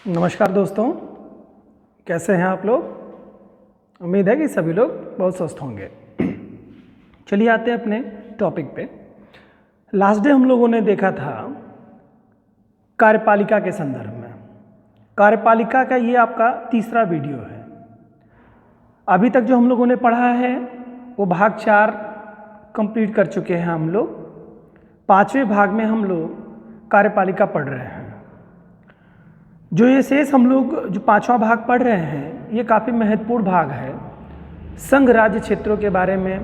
नमस्कार दोस्तों, कैसे हैं आप लोग। उम्मीद है कि सभी लोग बहुत स्वस्थ होंगे। चलिए आते हैं अपने टॉपिक पे। लास्ट डे हम लोगों ने देखा था कार्यपालिका के संदर्भ में। कार्यपालिका का ये आपका तीसरा वीडियो है। अभी तक जो हम लोगों ने पढ़ा है वो भाग 4 कंप्लीट कर चुके हैं हम लोग। 5वें भाग में हम लोग कार्यपालिका पढ़ रहे हैं। जो ये शेष हम लोग जो 5वां भाग पढ़ रहे हैं ये काफ़ी महत्वपूर्ण भाग है। संघ राज्य क्षेत्रों के बारे में,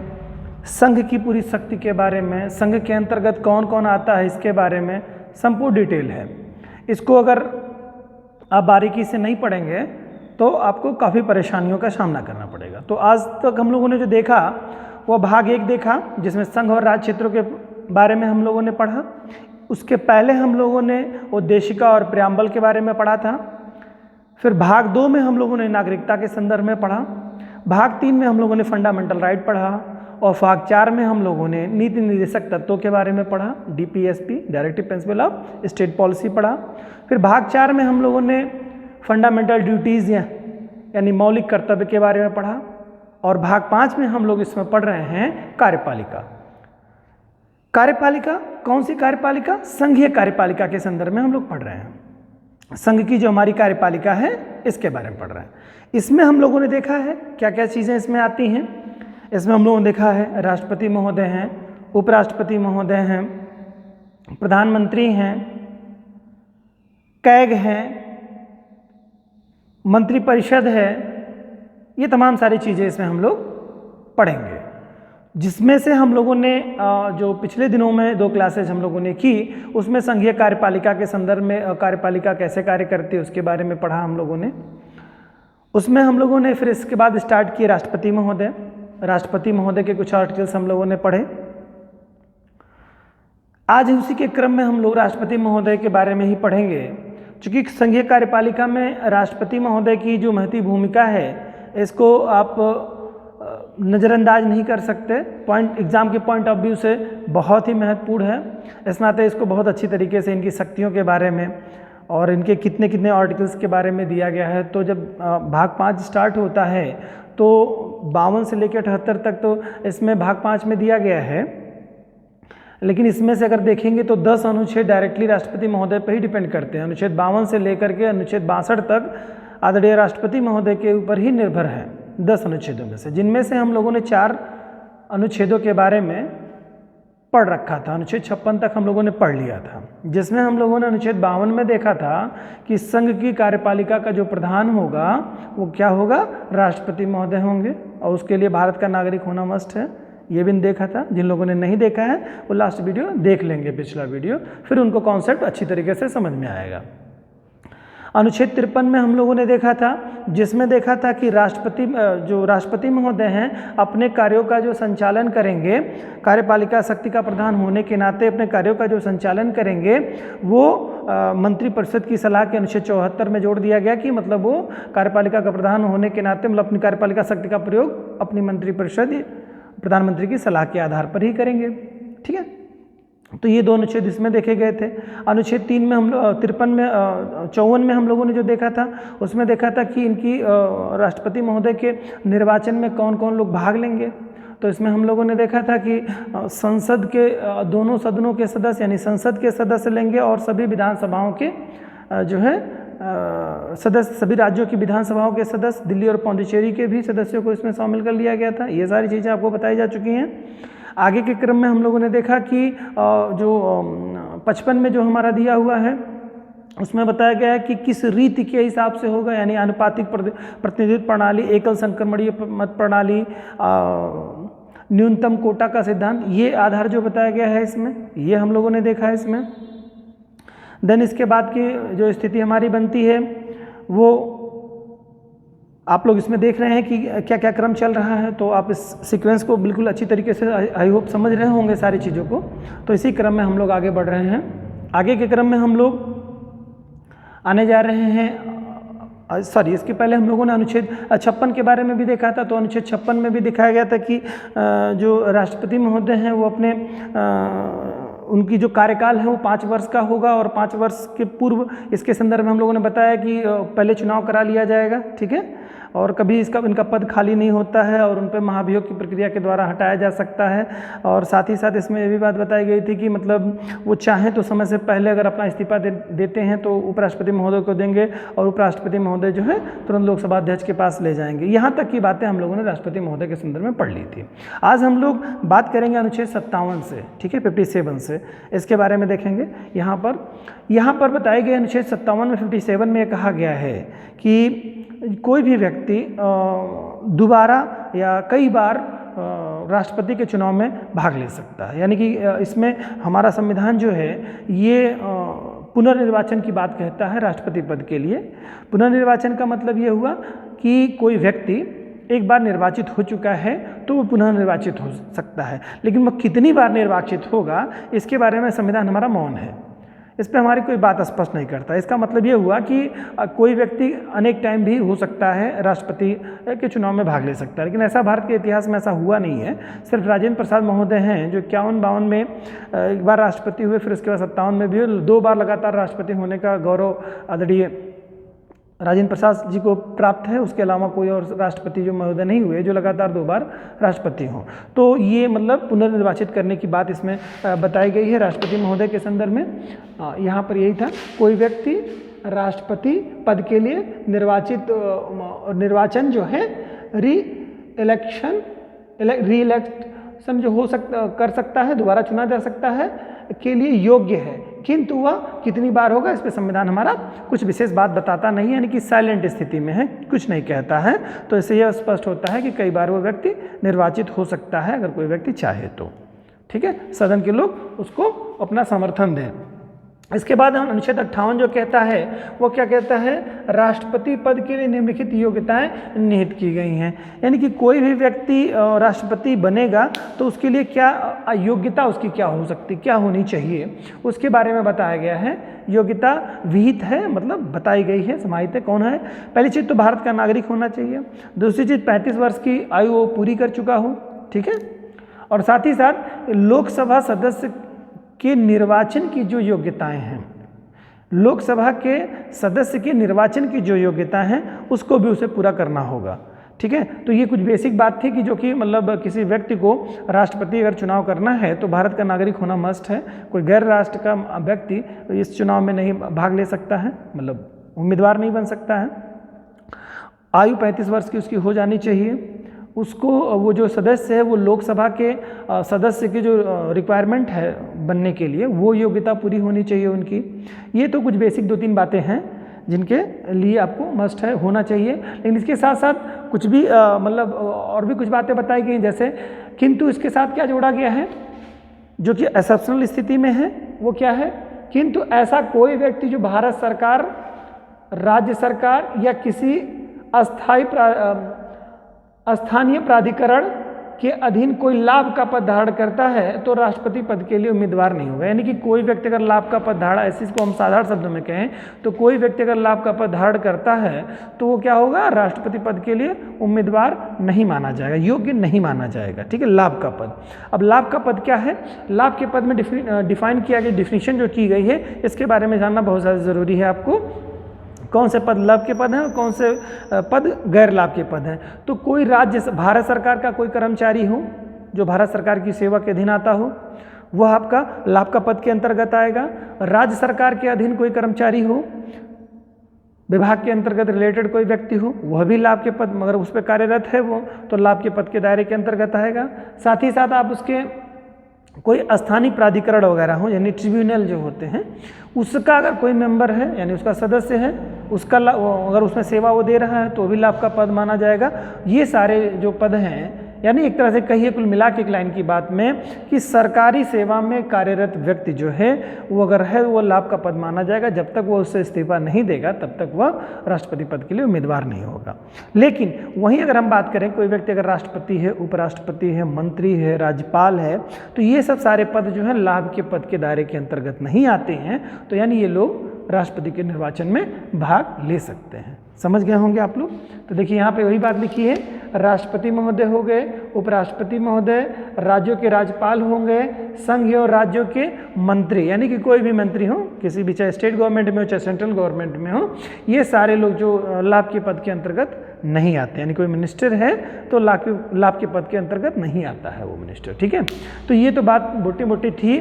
संघ की पूरी शक्ति के बारे में, संघ के अंतर्गत कौन कौन आता है इसके बारे में संपूर्ण डिटेल है। इसको अगर आप बारीकी से नहीं पढ़ेंगे तो आपको काफ़ी परेशानियों का सामना करना पड़ेगा। तो आज तक हम लोगों ने जो देखा वो भाग 1 देखा, जिसमें संघ और राज्य क्षेत्रों के बारे में हम लोगों ने पढ़ा। उसके पहले हम लोगों ने उद्देशिका और प्रियम्बल के बारे में पढ़ा था। फिर भाग 2 में हम लोगों ने नागरिकता के संदर्भ में पढ़ा। भाग 3 में हम लोगों ने फंडामेंटल राइट पढ़ा और भाग 4 में हम लोगों ने नीति निर्देशक तत्वों के बारे में पढ़ा, DPSP directive principle of state policy पढ़ा। फिर भाग 4 में हम लोगों ने फंडामेंटल ड्यूटीज़ यानी मौलिक कर्तव्य के बारे में पढ़ा और भाग 5 में हम लोग इसमें पढ़ रहे हैं कार्यपालिका। कार्यपालिका कौन सी कार्यपालिका? संघीय कार्यपालिका के संदर्भ में हम लोग पढ़ रहे हैं। संघ की जो हमारी कार्यपालिका है इसके बारे में पढ़ रहे हैं। इसमें हम लोगों ने देखा है क्या क्या चीज़ें इसमें आती हैं। इसमें हम लोगों ने देखा है राष्ट्रपति महोदय हैं, उपराष्ट्रपति महोदय हैं, प्रधानमंत्री हैं, कैग हैं, मंत्रिपरिषद है। ये तमाम सारी चीज़ें इसमें हम लोग पढ़ेंगे, जिसमें से हम लोगों ने जो पिछले दिनों में 2 क्लासेज हम लोगों ने की उसमें संघीय कार्यपालिका के संदर्भ में कार्यपालिका कैसे कार्य करती है उसके बारे में पढ़ा हम लोगों ने। उसमें हम लोगों ने फिर इसके बाद स्टार्ट किए राष्ट्रपति महोदय। राष्ट्रपति महोदय के कुछ आर्टिकल्स हम लोगों ने पढ़े। आज उसी के क्रम में हम लोग राष्ट्रपति महोदय के बारे में ही पढ़ेंगे, क्योंकि संघीय कार्यपालिका में राष्ट्रपति महोदय की जो महती भूमिका है इसको आप नज़रअंदाज नहीं कर सकते। एग्ज़ाम के पॉइंट ऑफ व्यू से बहुत ही महत्वपूर्ण है। इस नाते इसको बहुत अच्छी तरीके से इनकी शक्तियों के बारे में और इनके कितने कितने आर्टिकल्स के बारे में दिया गया है। तो जब भाग 5 स्टार्ट होता है तो 52 से लेकर 78 तक तो इसमें भाग 5 में दिया गया है, लेकिन इसमें से अगर देखेंगे तो 10 अनुच्छेद डायरेक्टली राष्ट्रपति महोदय पर ही डिपेंड करते हैं। अनुच्छेद 52 से लेकर के अनुच्छेद 62 तक आदरणीय राष्ट्रपति महोदय के ऊपर ही निर्भर है। 10 अनुच्छेदों में से, जिनमें से हम लोगों ने 4 अनुच्छेदों के बारे में पढ़ रखा था। अनुच्छेद 56 तक हम लोगों ने पढ़ लिया था, जिसमें हम लोगों ने अनुच्छेद 52 में देखा था कि संघ की कार्यपालिका का जो प्रधान होगा वो क्या होगा? राष्ट्रपति महोदय होंगे और उसके लिए भारत का नागरिक होना मस्ट है। ये भी देखा था। जिन लोगों ने नहीं देखा है वो लास्ट वीडियो देख लेंगे, पिछला वीडियो, फिर उनको कॉन्सेप्ट अच्छी तरीके से समझ में आएगा। अनुच्छेद 53 में हम लोगों ने देखा था, जिसमें देखा था कि राष्ट्रपति महोदय हैं अपने कार्यों का जो संचालन करेंगे, कार्यपालिका शक्ति का प्रधान होने के नाते अपने कार्यों का जो संचालन करेंगे वो मंत्रिपरिषद की सलाह के अनुच्छेद 74 में जोड़ दिया गया कि मतलब वो कार्यपालिका का प्रधान होने के नाते मतलब अपनी कार्यपालिका शक्ति का प्रयोग अपनी मंत्रिपरिषद प्रधानमंत्री की सलाह के आधार पर ही करेंगे। ठीक है, तो ये 2 अनुच्छेद इसमें देखे गए थे। अनुच्छेद 3 में हम लोग 54 में हम लोगों ने जो देखा था उसमें देखा था कि इनकी राष्ट्रपति महोदय के निर्वाचन में कौन कौन लोग भाग लेंगे। तो इसमें हम लोगों ने देखा था कि संसद के दोनों सदनों के सदस्य यानी संसद के सदस्य लेंगे और सभी विधानसभाओं के जो है सदस्य, सभी राज्यों की विधानसभाओं के सदस्य, दिल्ली और पौंडीचेरी के भी सदस्यों को इसमें शामिल कर लिया गया था। ये सारी चीज़ें आपको बताई जा चुकी हैं। आगे के क्रम में हम लोगों ने देखा कि जो 55 में जो हमारा दिया हुआ है उसमें बताया गया है कि किस रीति के हिसाब से होगा, यानी आनुपातिक प्रतिनिधित्व प्रणाली, एकल संक्रमणीय मत प्रणाली, न्यूनतम कोटा का सिद्धांत, ये आधार जो बताया गया है इसमें, ये हम लोगों ने देखा है इसमें। देन इसके बाद की जो स्थिति हमारी बनती है वो आप लोग इसमें देख रहे हैं कि क्या क्या क्रम चल रहा है। तो आप इस सीक्वेंस को बिल्कुल अच्छी तरीके से आई होप समझ रहे होंगे सारी चीज़ों को। तो इसी क्रम में हम लोग आगे बढ़ रहे हैं। आगे के क्रम में हम लोग आने जा रहे हैं, इसके पहले हम लोगों ने अनुच्छेद 56 के बारे में भी देखा था। तो अनुच्छेद 56 में भी दिखाया गया था कि जो राष्ट्रपति महोदय हैं वो अपने उनकी जो कार्यकाल है वो 5 वर्ष का होगा और 5 वर्ष के पूर्व इसके संदर्भ में हम लोगों ने बताया कि पहले चुनाव करा लिया जाएगा, ठीक है, और कभी इनका पद खाली नहीं होता है और उन पर महाभियोग की प्रक्रिया के द्वारा हटाया जा सकता है। और साथ ही साथ इसमें ये भी बात बताई गई थी कि मतलब वो चाहें तो समय से पहले अगर अपना इस्तीफा देते हैं तो उपराष्ट्रपति महोदय को देंगे और उपराष्ट्रपति महोदय जो है तुरंत लोकसभा अध्यक्ष के पास ले जाएंगे। यहाँ तक की बातें हम लोगों ने राष्ट्रपति महोदय के संदर्भ में पढ़ ली थी। आज हम लोग बात करेंगे अनुच्छेद 57 से, ठीक है, 57 से इसके बारे में देखेंगे। यहाँ पर बताए गए अनुच्छेद 57 में 57 में कहा गया है कि कोई भी व्यक्ति दोबारा या कई बार राष्ट्रपति के चुनाव में भाग ले सकता है। यानी कि इसमें हमारा संविधान जो है ये पुनर्निर्वाचन की बात कहता है राष्ट्रपति पद के लिए। पुनर्निर्वाचन का मतलब ये हुआ कि कोई व्यक्ति एक बार निर्वाचित हो चुका है तो वो पुनः निर्वाचित हो सकता है, लेकिन वह कितनी बार निर्वाचित होगा इसके बारे में संविधान हमारा मौन है, इस पर हमारी कोई बात स्पष्ट नहीं करता। इसका मतलब ये हुआ कि कोई व्यक्ति अनेक टाइम भी हो सकता है राष्ट्रपति के चुनाव में भाग ले सकता है, लेकिन ऐसा भारत के इतिहास में ऐसा हुआ नहीं है। सिर्फ राजेंद्र प्रसाद महोदय हैं जो 51-52 में एक बार राष्ट्रपति हुए, फिर उसके बाद 57 में भी 2 बार लगातार राष्ट्रपति होने का गौरव आदरणीय राजेंद्र प्रसाद जी को प्राप्त है। उसके अलावा कोई और राष्ट्रपति जो महोदय नहीं हुए जो लगातार 2 बार राष्ट्रपति हों। तो ये मतलब पुनर्निर्वाचित करने की बात इसमें बताई गई है राष्ट्रपति महोदय के संदर्भ में। यहाँ पर यही था, कोई व्यक्ति राष्ट्रपति पद के लिए निर्वाचन जो है रीइलेक्शन जो कर सकता है, दोबारा चुना जा सकता है, के लिए योग्य है, किंतु वह कितनी बार होगा इस पे संविधान हमारा कुछ विशेष बात बताता नहीं है, यानी कि साइलेंट स्थिति में है, कुछ नहीं कहता है। तो इससे यह स्पष्ट होता है कि कई बार वो व्यक्ति निर्वाचित हो सकता है अगर कोई व्यक्ति चाहे तो, ठीक है, सदन के लोग उसको अपना समर्थन दें। इसके बाद हम अनुच्छेद 58 जो कहता है वो क्या कहता है, राष्ट्रपति पद के लिए निम्नलिखित योग्यताएं निहित की गई हैं। यानी कि कोई भी व्यक्ति राष्ट्रपति बनेगा तो उसके लिए क्या योग्यता उसकी क्या हो सकती, क्या होनी चाहिए, उसके बारे में बताया गया है। योग्यता विहित है, मतलब बताई गई है, समाहित है। कौन है? पहली चीज़ तो भारत का नागरिक होना चाहिए। दूसरी चीज़ 35 वर्ष की आयु वो पूरी कर चुका हो, ठीक है, और साथ ही साथ लोकसभा सदस्य के निर्वाचन की जो योग्यताएं हैं, लोकसभा के सदस्य के निर्वाचन की जो योग्यताएं हैं उसको भी उसे पूरा करना होगा, ठीक है। तो ये कुछ बेसिक बात थी कि जो कि मतलब किसी व्यक्ति को राष्ट्रपति अगर चुनाव करना है तो भारत का नागरिक होना मस्ट है। कोई गैर राष्ट्र का व्यक्ति इस चुनाव में नहीं भाग ले सकता है, मतलब उम्मीदवार नहीं बन सकता है। आयु 35 वर्ष की उसकी हो जानी चाहिए। उसको वो जो सदस्य है वो लोकसभा के सदस्य की जो रिक्वायरमेंट है बनने के लिए वो योग्यता पूरी होनी चाहिए उनकी। ये तो कुछ बेसिक 2-3 बातें हैं जिनके लिए आपको मस्ट है, होना चाहिए। लेकिन इसके साथ साथ कुछ भी मतलब और भी कुछ बातें बताई गई, जैसे किंतु इसके साथ क्या जोड़ा गया है जो कि एक्सेप्शनल स्थिति में है, वो क्या है, किंतु ऐसा कोई व्यक्ति जो भारत सरकार, राज्य सरकार या किसी स्थानीय प्राधिकरण के अधीन कोई लाभ का पद धारण करता है तो राष्ट्रपति पद के लिए उम्मीदवार नहीं होगा। यानी कि कोई व्यक्ति अगर लाभ का पद धारण, ऐसे इसको हम साधारण शब्दों में कहें तो कोई व्यक्ति अगर लाभ का पद धारण करता है तो वो क्या होगा, राष्ट्रपति पद के लिए उम्मीदवार नहीं माना जाएगा, योग्य नहीं माना जाएगा, ठीक है। लाभ का पद, अब लाभ का पद क्या है, लाभ के पद में डिफाइन किया गया, डिफिनीशन जो की गई है इसके बारे में जानना बहुत ज़्यादा ज़रूरी है आपको। कौन से पद लाभ के पद हैं और कौन से पद गैर लाभ के पद हैं। तो कोई राज्य, भारत सरकार का कोई कर्मचारी हो जो भारत सरकार की सेवा के अधीन आता हो वह आपका लाभ का पद के अंतर्गत आएगा। राज्य सरकार के अधीन कोई कर्मचारी हो, विभाग के अंतर्गत रिलेटेड कोई व्यक्ति हो, वह भी लाभ के पद, मगर उस पर कार्यरत है वो, तो लाभ के पद के दायरे के अंतर्गत आएगा। साथ ही साथ आप उसके कोई स्थानीय प्राधिकरण वगैरह हो, यानी ट्रिब्यूनल जो होते हैं, उसका अगर कोई मेंबर है यानी उसका सदस्य है, उसका अगर उसमें सेवा वो दे रहा है तो भी लाभ का पद माना जाएगा। ये सारे जो पद हैं, यानी एक तरह से कहिए कुल मिला के एक लाइन की बात में कि सरकारी सेवा में कार्यरत व्यक्ति जो है वो अगर है वो लाभ का पद माना जाएगा। जब तक वो उससे इस्तीफा नहीं देगा तब तक वह राष्ट्रपति पद के लिए उम्मीदवार नहीं होगा। लेकिन वहीं अगर हम बात करें, कोई व्यक्ति अगर राष्ट्रपति है, उपराष्ट्रपति है, मंत्री है, राज्यपाल है, तो ये सब सारे पद जो है लाभ के पद के दायरे के अंतर्गत नहीं आते हैं। तो यानी ये लोग राष्ट्रपति के निर्वाचन में भाग ले सकते हैं। समझ गए होंगे आप लोग। तो देखिए यहाँ पे वही बात लिखी है, राष्ट्रपति महोदय हो गए, उपराष्ट्रपति महोदय, राज्यों के राज्यपाल होंगे, संघ और राज्यों के मंत्री, यानी कि कोई भी मंत्री हो, किसी भी, चाहे स्टेट गवर्नमेंट में हो चाहे सेंट्रल गवर्नमेंट में हो, ये सारे लोग जो लाभ के पद के अंतर्गत नहीं आते, यानी कोई मिनिस्टर है तो लाभ के पद के अंतर्गत नहीं आता है वो मिनिस्टर। ठीक है, तो ये तो बात मोटी मोटी थी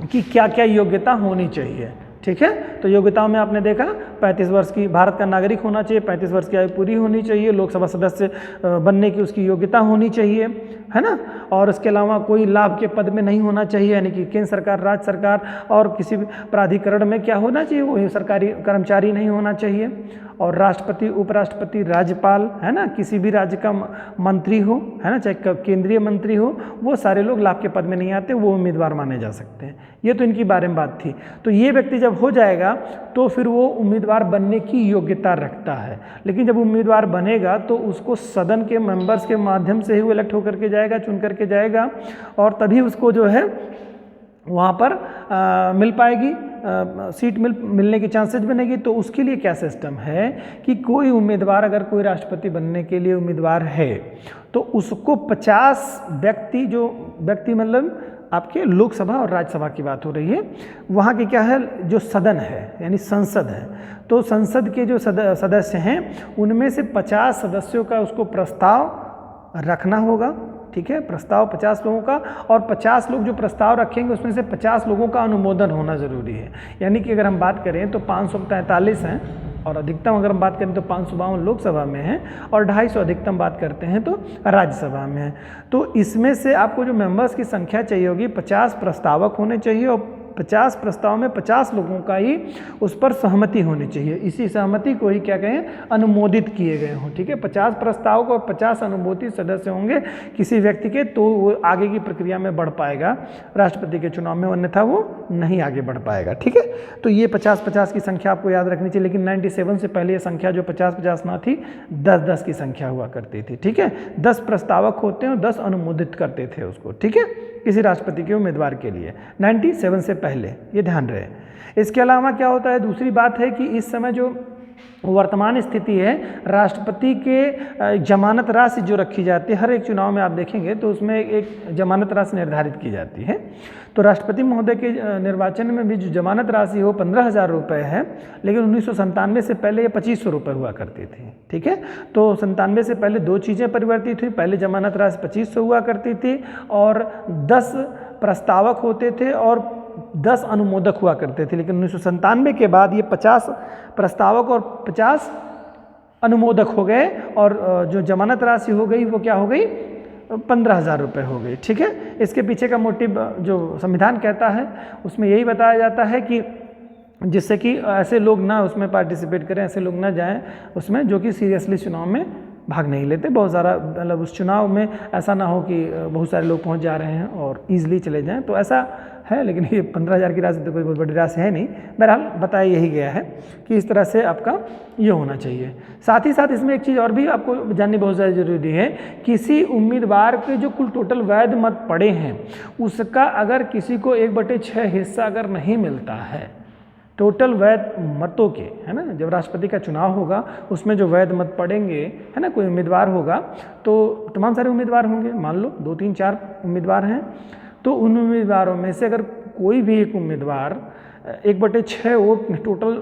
कि क्या क्या योग्यता होनी चाहिए। ठीक है, तो योग्यताओं में आपने देखा 35 वर्ष की भारत का नागरिक होना चाहिए, 35 वर्ष की आयु पूरी होनी चाहिए, लोकसभा सदस्य बनने की उसकी योग्यता होनी चाहिए, है ना, और इसके अलावा कोई लाभ के पद में नहीं होना चाहिए, यानी कि केंद्र सरकार, राज्य सरकार और किसी भी प्राधिकरण में क्या होना चाहिए, वो सरकारी कर्मचारी नहीं होना चाहिए, और राष्ट्रपति, उपराष्ट्रपति, राज्यपाल, है ना, किसी भी राज्य का मंत्री हो, है ना, चाहे केंद्रीय मंत्री हो, वो सारे लोग लाभ के पद में नहीं आते, वो उम्मीदवार माने जा सकते हैं। ये तो इनकी बारे में बात थी। तो ये व्यक्ति जब हो जाएगा तो फिर वो उम्मीदवार बनने की योग्यता रखता है, लेकिन जब उम्मीदवार बनेगा तो उसको सदन के मेंबर्स के माध्यम से ही वो इलेक्ट होकर के जाएगा, चुन करके जाएगा, और तभी उसको जो है वहाँ पर मिल पाएगी, सीट मिलने की चांसेस बनेगी। तो उसके लिए क्या सिस्टम है कि कोई उम्मीदवार, अगर कोई राष्ट्रपति बनने के लिए उम्मीदवार है तो उसको 50 व्यक्ति, जो व्यक्ति मतलब आपके लोकसभा और राज्यसभा की बात हो रही है, वहाँ के क्या है, जो सदन है यानी संसद है, तो संसद के जो सदस्य हैं उनमें से 50 सदस्यों का उसको प्रस्ताव रखना होगा। ठीक है, प्रस्ताव 50 लोगों का, और 50 लोग जो प्रस्ताव रखेंगे उसमें से 50 लोगों का अनुमोदन होना ज़रूरी है। यानी कि अगर हम बात करें तो 543 हैं, और अधिकतम अगर हम बात करें तो 552 लोकसभा में है, और 250 अधिकतम बात करते हैं तो राज्यसभा में है। तो इसमें से आपको जो मेंबर्स की संख्या चाहिए होगी, 50 प्रस्तावक होने चाहिए, और 50 प्रस्ताव में 50 लोगों का ही उस पर सहमति होनी चाहिए। इसी सहमति को ही क्या कहें, अनुमोदित किए गए हों। ठीक है, 50 प्रस्तावक और 50 अनुमोदित सदस्य होंगे किसी व्यक्ति के, तो वो आगे की प्रक्रिया में बढ़ पाएगा राष्ट्रपति के चुनाव में, अन्यथा वो नहीं आगे बढ़ पाएगा। ठीक है, तो ये 50-50 की संख्या आपको याद रखनी चाहिए, लेकिन 97 से पहले ये संख्या जो 50-50 ना थी, 10-10 की संख्या हुआ करती थी। ठीक है, 10 प्रस्तावक होते हैं और 10 अनुमोदित करते थे उसको। ठीक है, किसी राष्ट्रपति के उम्मीदवार के लिए 97 से पहले, ये ध्यान रहे। इसके अलावा क्या होता है, दूसरी बात है कि इस समय जो वर्तमान स्थिति है, राष्ट्रपति के जमानत राशि जो रखी जाती है, हर एक चुनाव में आप देखेंगे तो उसमें एक जमानत राशि निर्धारित की जाती है। तो राष्ट्रपति महोदय के निर्वाचन में भी जो जमानत राशि हो 15,000 रुपये है, लेकिन 1997 से पहले ये 2500 रुपये हुआ करती थी। ठीक है, तो 97 से पहले दो चीज़ें परिवर्तित हुई, पहले जमानत राशि 2500 हुआ करती थी, और 10 प्रस्तावक होते थे और 10 अनुमोदक हुआ करते थे। लेकिन 1997 के बाद ये 50 प्रस्तावक और 50 अनुमोदक हो गए, और जो जमानत राशि हो गई वो क्या हो गई, 15,000 रुपये हो गई। ठीक है, इसके पीछे का मोटिव जो संविधान कहता है उसमें यही बताया जाता है कि जिससे कि ऐसे लोग ना उसमें पार्टिसिपेट करें, ऐसे लोग ना जाएं उसमें जो कि सीरियसली चुनाव में भाग नहीं लेते। बहुत सारा मतलब उस चुनाव में ऐसा ना हो कि बहुत सारे लोग पहुंच जा रहे हैं और ईजिली चले जाएं, तो ऐसा है। लेकिन ये 15,000 की राशि तो कोई बहुत बड़ी राशि है नहीं। बहरहाल बताया यही गया है कि इस तरह से आपका ये होना चाहिए। साथ ही साथ इसमें एक चीज़ और भी आपको जाननी बहुत ज़्यादा ज़रूरी है, किसी उम्मीदवार के जो कुल टोटल वैध मत पड़े हैं उसका अगर किसी को 1/6 हिस्सा अगर नहीं मिलता है टोटल वैध मतों के, है ना, जब राष्ट्रपति का चुनाव होगा उसमें जो वैध मत पड़ेंगे, है ना, कोई उम्मीदवार होगा तो तमाम सारे उम्मीदवार होंगे, मान लो 2, 3, 4 उम्मीदवार हैं, तो उन उम्मीदवारों में से अगर कोई भी एक उम्मीदवार 1/6 वोट, टोटल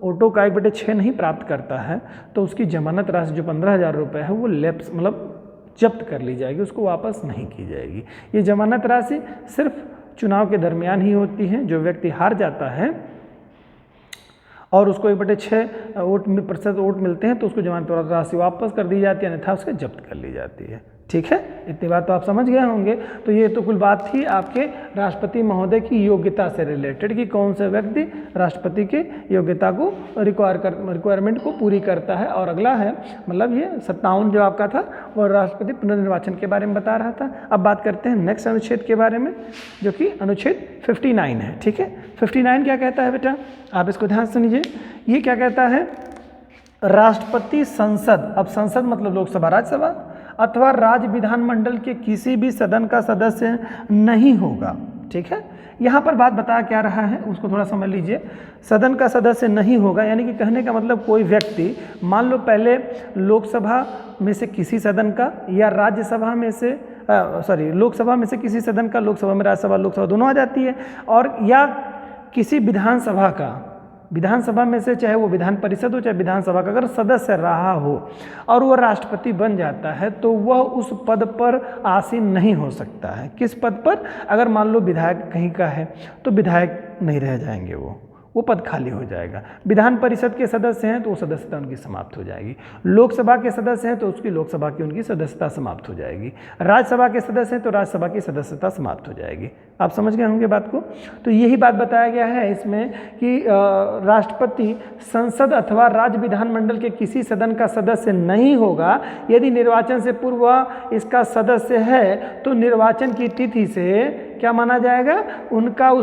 वोटों का 1/6 नहीं प्राप्त करता है तो उसकी जमानत राशि जो 15,000 रुपये है वो लैप्स मतलब जब्त कर ली जाएगी, उसको वापस नहीं की जाएगी। ये जमानत राशि सिर्फ चुनाव के दरमियान ही होती है। जो व्यक्ति हार जाता है और उसको 1/6 प्रतिशत वोट मिलते हैं तो उसको जमानत राशि वापस कर दी जाती है, अन्यथा उसके जब्त कर ली जाती है। ठीक है, इतनी बात तो आप समझ गए होंगे। तो ये तो कुल बात थी आपके राष्ट्रपति महोदय की योग्यता से रिलेटेड कि कौन सा व्यक्ति राष्ट्रपति के योग्यता को रिक्वायरमेंट को पूरी करता है। और अगला है मतलब ये 57 जो आपका था वो राष्ट्रपति पुनर्निर्वाचन के बारे में बता रहा था। अब बात करते हैं नेक्स्ट अनुच्छेद के बारे में जो कि अनुच्छेद 59 है। ठीक है, 59 क्या कहता है बेटा, आप इसको ध्यान से सुनिए। ये क्या कहता है, राष्ट्रपति संसद, अब संसद मतलब लोकसभा राज्यसभा अथवा राज्य विधानमंडल के किसी भी सदन का सदस्य नहीं होगा। ठीक है, यहाँ पर बात बता क्या रहा है उसको थोड़ा समझ लीजिए। सदन का सदस्य नहीं होगा, यानी कि कहने का मतलब कोई व्यक्ति, मान लो पहले लोकसभा में से किसी सदन का या राज्यसभा में से लोकसभा में से किसी सदन का, लोकसभा में राज्यसभा लोकसभा दोनों आ जाती है, और या किसी विधानसभा का, विधानसभा में से चाहे वो विधान परिषद हो चाहे विधानसभा का अगर सदस्य रहा हो और वह राष्ट्रपति बन जाता है तो वह उस पद पर आसीन नहीं हो सकता है। किस पद पर? अगर मान लो विधायक कहीं का है तो विधायक नहीं रह जाएंगे, वो पद खाली हो जाएगा। विधान परिषद के सदस्य हैं तो वो सदस्यता उनकी समाप्त हो जाएगी। लोकसभा के सदस्य हैं तो उसकी लोकसभा की उनकी सदस्यता समाप्त हो जाएगी। राज्यसभा के सदस्य हैं तो राज्यसभा की सदस्यता समाप्त हो जाएगी। आप समझ गए होंगे बात को। तो यही बात बताया गया है इसमें कि राष्ट्रपति संसद अथवा राज्य विधानमंडल के किसी सदन का सदस्य नहीं होगा यदि निर्वाचन से पूर्व इसका सदस्य है, तो निर्वाचन की तिथि से क्या माना जाएगा, उनका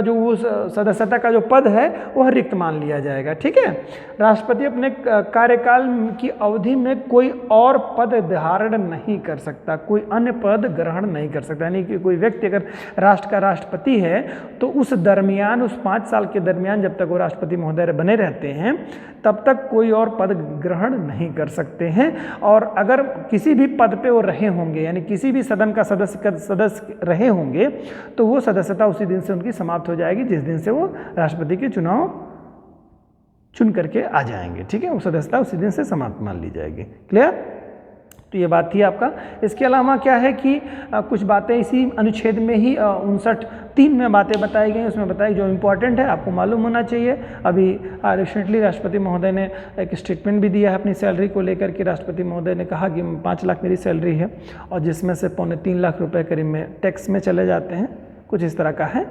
जो वो सदस्यता का जो पद है वह रिक्त मान लिया जाएगा। ठीक है। राष्ट्रपति अपने कार्यकाल की अवधि में कोई और पद धारण नहीं कर सकता, कोई अन्य पद ग्रहण नहीं कर सकता। यानी कि कोई व्यक्ति अगर राष्ट्र का राष्ट्रपति है तो उस दरमियान, उस 5 साल के दरमियान जब तक वो राष्ट्रपति महोदय बने रहते हैं तब तक कोई और पद ग्रहण नहीं कर सकते हैं। और अगर किसी भी पद पे वो रहे होंगे, यानी किसी भी सदन का सदस्य रहे होंगे, तो वो सदस्यता उसी दिन से उनकी समाप्त हो जाएगी जिस दिन से वो राष्ट्रपति के चुनाव चुन करके आ जाएंगे। ठीक है, वो सदस्यता उसी दिन से समाप्त मान ली जाएगी। क्लियर? तो ये बात थी आपका। इसके अलावा क्या है कि कुछ बातें इसी अनुच्छेद में ही 59(3) में बातें बताई गई, उसमें बताई जो इम्पोर्टेंट है, आपको मालूम होना चाहिए। अभी रिसेंटली राष्ट्रपति महोदय ने एक स्टेटमेंट भी दिया है अपनी सैलरी को लेकर के। राष्ट्रपति महोदय ने कहा कि 5 लाख मेरी सैलरी है और जिसमें से 2.25 लाख रुपये करीब में टैक्स में चले जाते हैं, कुछ इस तरह का है।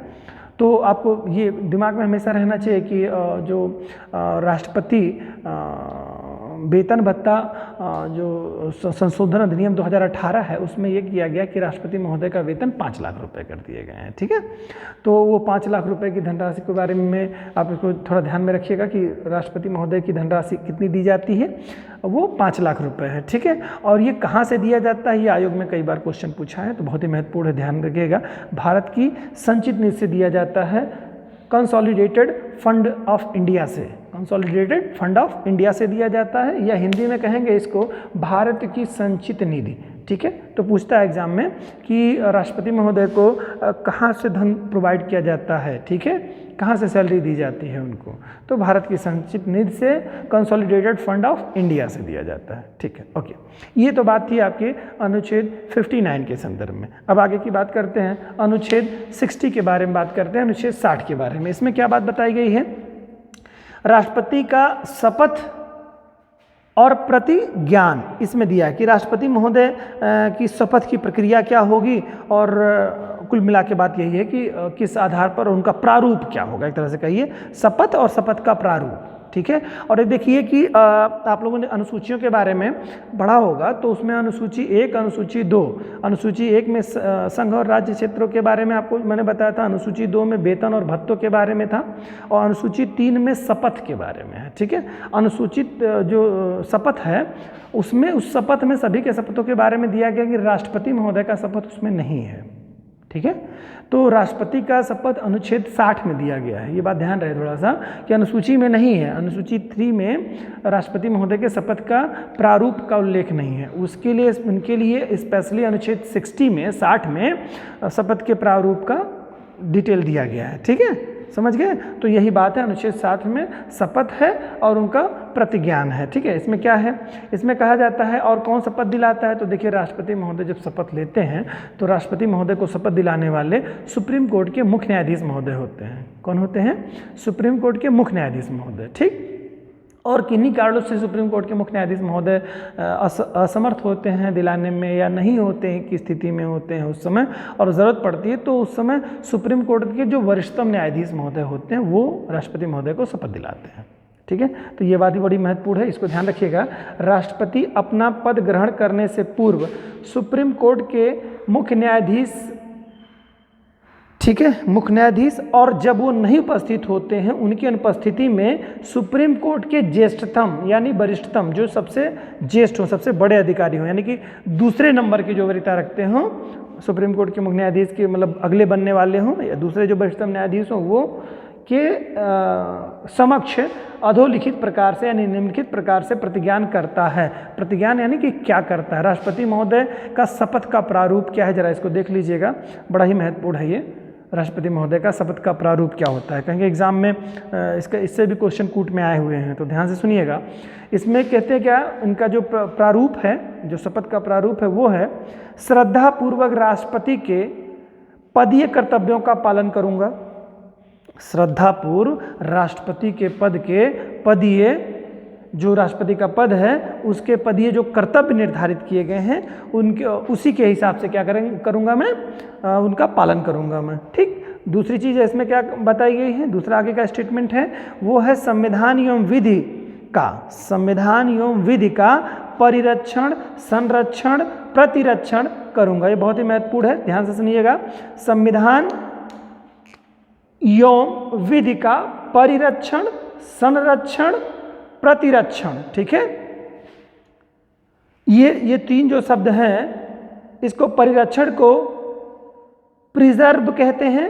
तो आपको ये दिमाग में हमेशा रहना चाहिए कि जो राष्ट्रपति वेतन भत्ता जो संशोधन अधिनियम 2018 है उसमें ये किया गया कि राष्ट्रपति महोदय का वेतन 5 लाख रुपए कर दिए गए हैं। ठीक है, तो वो 5 लाख रुपए की धनराशि के बारे में आप इसको थोड़ा ध्यान में रखिएगा कि राष्ट्रपति महोदय की धनराशि कितनी दी जाती है, वो 5 लाख रुपए है। ठीक है, और ये कहाँ से दिया जाता है, ये आयोग में कई बार क्वेश्चन पूछा है, तो बहुत ही महत्वपूर्ण है, ध्यान रखिएगा। भारत की संचित निधि से दिया जाता है, कंसोलिडेटेड फंड ऑफ इंडिया से, कंसोलिडेटेड फंड ऑफ इंडिया से दिया जाता है, या हिंदी में कहेंगे इसको भारत की संचित निधि। ठीक है, तो पूछता है एग्जाम में कि राष्ट्रपति महोदय को कहाँ से धन प्रोवाइड किया जाता है, ठीक है, कहाँ से सैलरी दी जाती है उनको, तो भारत की संचित निधि से, कंसोलिडेटेड फंड ऑफ इंडिया से दिया जाता है। ठीक है, ओके, ये तो बात थी आपके अनुच्छेद 59 के संदर्भ में। अब आगे की बात करते हैं, अनुच्छेद 60 के बारे में बात करते हैं, अनुच्छेद 60 के बारे में। इसमें क्या बात बताई गई है, राष्ट्रपति का शपथ और प्रतिज्ञान इसमें दिया है कि राष्ट्रपति महोदय की शपथ की प्रक्रिया क्या होगी, और कुल मिला के बात यही है कि किस आधार पर उनका प्रारूप क्या होगा, एक तरह से कहिए शपथ और शपथ का प्रारूप। ठीक है, और ये देखिए कि आप लोगों ने अनुसूचियों के बारे में पढ़ा होगा, तो उसमें अनुसूची 1, अनुसूची 2, अनुसूची 1 में संघ और राज्य क्षेत्रों के बारे में आपको मैंने बताया था, अनुसूची 2 में वेतन और भत्तों के बारे में था, और अनुसूची 3 में शपथ के बारे में है। ठीक है, अनुसूचित जो शपथ है उसमें, उस शपथ में सभी के शपथों के बारे में दिया गया कि राष्ट्रपति महोदय का शपथ उसमें नहीं है। ठीक है, तो राष्ट्रपति का शपथ अनुच्छेद 60 में दिया गया है, ये बात ध्यान रहे थोड़ा सा कि अनुसूची में नहीं है। अनुसूची 3 में राष्ट्रपति महोदय के शपथ का प्रारूप का उल्लेख नहीं है, उसके लिए उनके लिए स्पेशली अनुच्छेद 60 में शपथ के प्रारूप का डिटेल दिया गया है। ठीक है, समझ गए, तो यही बात है, अनुच्छेद 60 में शपथ है और उनका प्रतिज्ञान है। ठीक है, इसमें क्या है, इसमें कहा जाता है और कौन शपथ दिलाता है, तो देखिए राष्ट्रपति महोदय जब शपथ लेते हैं तो राष्ट्रपति महोदय को शपथ दिलाने वाले सुप्रीम कोर्ट के मुख्य न्यायाधीश महोदय होते हैं। कौन होते हैं, सुप्रीम कोर्ट के मुख्य न्यायाधीश महोदय। ठीक, और किन्हीं कारणों से सुप्रीम कोर्ट के मुख्य न्यायाधीश महोदय असमर्थ होते हैं दिलाने में, या नहीं होते हैं की स्थिति में होते हैं उस समय, और ज़रूरत पड़ती है तो उस समय सुप्रीम कोर्ट के जो वरिष्ठतम न्यायाधीश महोदय होते हैं वो राष्ट्रपति महोदय को शपथ दिलाते हैं। ठीक है, तो ये बात ही बड़ी महत्वपूर्ण है, इसको ध्यान रखिएगा। राष्ट्रपति अपना पद ग्रहण करने से पूर्व सुप्रीम कोर्ट के मुख्य न्यायाधीश, ठीक है, मुख्य न्यायाधीश, और जब वो नहीं उपस्थित होते हैं उनकी अनुपस्थिति में सुप्रीम कोर्ट के ज्येष्ठतम यानी वरिष्ठतम, जो सबसे ज्येष्ठ हो, सबसे बड़े अधिकारी हो, यानी कि दूसरे नंबर की जो वरीयता रखते हों, सुप्रीम कोर्ट के मुख्य न्यायाधीश के मतलब अगले बनने वाले हों या दूसरे जो वरिष्ठतम न्यायाधीश हों वो के समक्ष अधोलिखित प्रकार से यानी निम्नलिखित प्रकार से प्रतिज्ञान करता है। प्रतिज्ञान यानी कि क्या करता है, राष्ट्रपति महोदय का शपथ का प्रारूप क्या है, जरा इसको देख लीजिएगा, बड़ा ही महत्वपूर्ण है ये। राष्ट्रपति महोदय का शपथ का प्रारूप क्या होता है, कहेंगे एग्जाम में इससे भी क्वेश्चन कूट में आए हुए हैं, तो ध्यान से सुनिएगा। इसमें कहते हैं क्या, इनका जो प्रारूप है, जो शपथ का प्रारूप है वो है, श्रद्धापूर्वक राष्ट्रपति के पदीय कर्तव्यों का पालन करूंगा। श्रद्धापूर्व राष्ट्रपति के पद के पदीय, जो राष्ट्रपति का पद है उसके पदीय जो कर्तव्य निर्धारित किए गए हैं उनके उसी के हिसाब से क्या करूंगा मैं, उनका पालन करूंगा मैं। ठीक, दूसरी चीज़ है इसमें क्या बताई गई है, दूसरा आगे का स्टेटमेंट है वो है संविधान एवं विधि का, संविधान एवं विधि का परिरक्षण, संरक्षण, प्रतिरक्षण करूंगा। ये बहुत ही महत्वपूर्ण है, ध्यान से सुनिएगा। संविधान एवं विधि का परिरक्षण, संरक्षण, प्रतिरक्षण, ठीक है। ये तीन जो शब्द हैं, इसको परिरक्षण को प्रिजर्व कहते हैं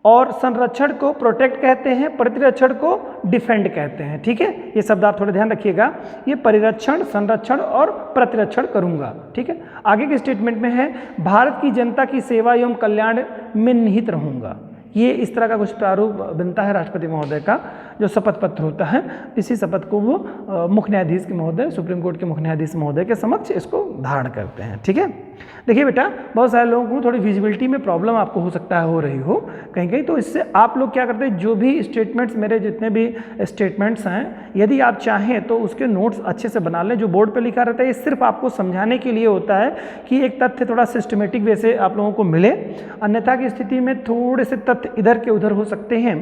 और संरक्षण को प्रोटेक्ट कहते हैं, प्रतिरक्षण को डिफेंड कहते हैं, ठीक है। ये शब्द आप थोड़ा ध्यान रखिएगा, ये परिरक्षण, संरक्षण और प्रतिरक्षण करूंगा, ठीक है। आगे के स्टेटमेंट में है भारत की जनता की सेवा एवं कल्याण में निहित रहूंगा। ये इस तरह का कुछ प्रारूप बनता है राष्ट्रपति महोदय का, जो शपथ पत्र होता है। इसी शपथ को वो मुख्य न्यायाधीश के महोदय, सुप्रीम कोर्ट के मुख्य न्यायाधीश महोदय के समक्ष इसको धारण करते हैं, ठीक है। देखिए बेटा, बहुत सारे लोगों को थोड़ी विजिबिलिटी में प्रॉब्लम आपको हो सकता है, हो रही हो कहीं कहीं, तो इससे आप लोग क्या करते हैं, जो भी स्टेटमेंट्स, मेरे जितने भी स्टेटमेंट्स हैं, यदि आप चाहें तो उसके नोट्स अच्छे से बना लें। जो बोर्ड पे लिखा रहता है ये सिर्फ आपको समझाने के लिए होता है कि एक तथ्य थोड़ा सिस्टमेटिक वे से आप लोगों को मिले, अन्यथा की स्थिति में थोड़े से तथ्य इधर के उधर हो सकते हैं।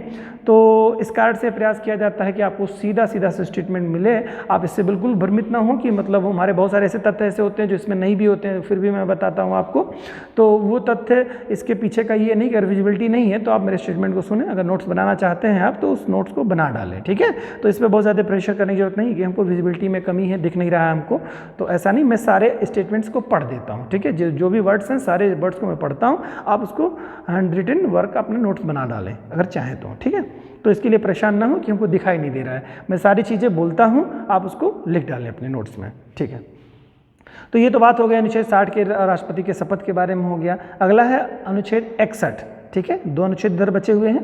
तो इस कारण से प्रयास किया जाता है कि आपको सीधा सीधा से स्टेटमेंट मिले। आप इससे बिल्कुल भ्रमित ना हो कि मतलब हमारे बहुत सारे ऐसे तथ्य ऐसे होते हैं जो इसमें नहीं भी होते हैं, फिर भी मैं बताता हूँ आपको। तो वो तथ्य इसके पीछे का ये नहीं कि अगर विजिबिलिटी नहीं है तो आप मेरे स्टेटमेंट को सुने, अगर नोट्स बनाना चाहते हैं आप तो उस नोट्स को बना डालें, ठीक है। तो इस पर बहुत ज़्यादा प्रेशर करने की जरूरत नहीं कि हमको विजिबिलिटी में कमी है, दिख नहीं रहा है हमको, तो ऐसा नहीं। मैं सारे स्टेटमेंट्स को पढ़ देता हूँ, ठीक है। जो भी वर्ड्स हैं सारे वर्ड्स को मैं पढ़ता हूँ, आप उसको हैंड रिटन वर्क अपने नोट्स बना डालें अगर चाहें तो, ठीक है। तो इसके लिए परेशान ना हो कि हमको दिखाई नहीं दे रहा है, मैं सारी चीज़ें बोलता हूँ, आप उसको लिख डालें अपने नोट्स में, ठीक है। तो ये तो बात हो गया अनुच्छेद 60 के राष्ट्रपति के शपथ के बारे में हो गया। अगला है अनुच्छेद 61, ठीक है। दो अनुच्छेद इधर बचे हुए हैं।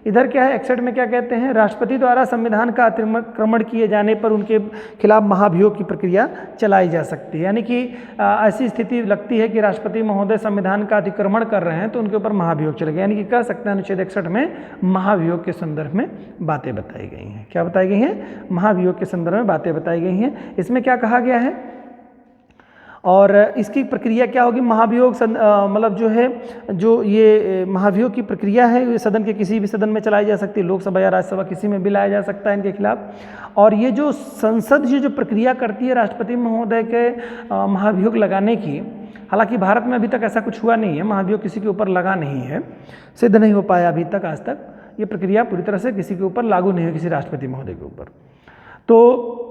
इधर क्या है, 61 में क्या कहते हैं, राष्ट्रपति द्वारा संविधान का अतिक्रमण किए जाने पर उनके खिलाफ महाभियोग की प्रक्रिया चलाई जा सकती है। यानी कि ऐसी स्थिति लगती है कि राष्ट्रपति महोदय संविधान का अतिक्रमण कर रहे हैं तो उनके ऊपर महाभियोग चलेगा। यानी कि कह सकते हैं अनुच्छेद 61 में महाभियोग के संदर्भ में बातें बताई गई हैं। क्या बताई गई हैं, महाभियोग के संदर्भ में बातें बताई गई हैं। इसमें क्या कहा गया है और इसकी प्रक्रिया क्या होगी, महाभियोग मतलब जो है, जो ये महाभियोग की प्रक्रिया है ये सदन के किसी भी सदन में चलाई जा सकती है, लोकसभा या राज्यसभा किसी में भी लाया जा सकता है इनके खिलाफ। और ये जो संसद जो प्रक्रिया करती है राष्ट्रपति महोदय के महाभियोग लगाने की, हालांकि भारत में अभी तक ऐसा कुछ हुआ नहीं है, महाभियोग किसी के ऊपर लगा नहीं है, सिद्ध नहीं हो पाया अभी तक, आज तक ये प्रक्रिया पूरी तरह से किसी के ऊपर लागू नहीं हुई, किसी राष्ट्रपति महोदय के ऊपर। तो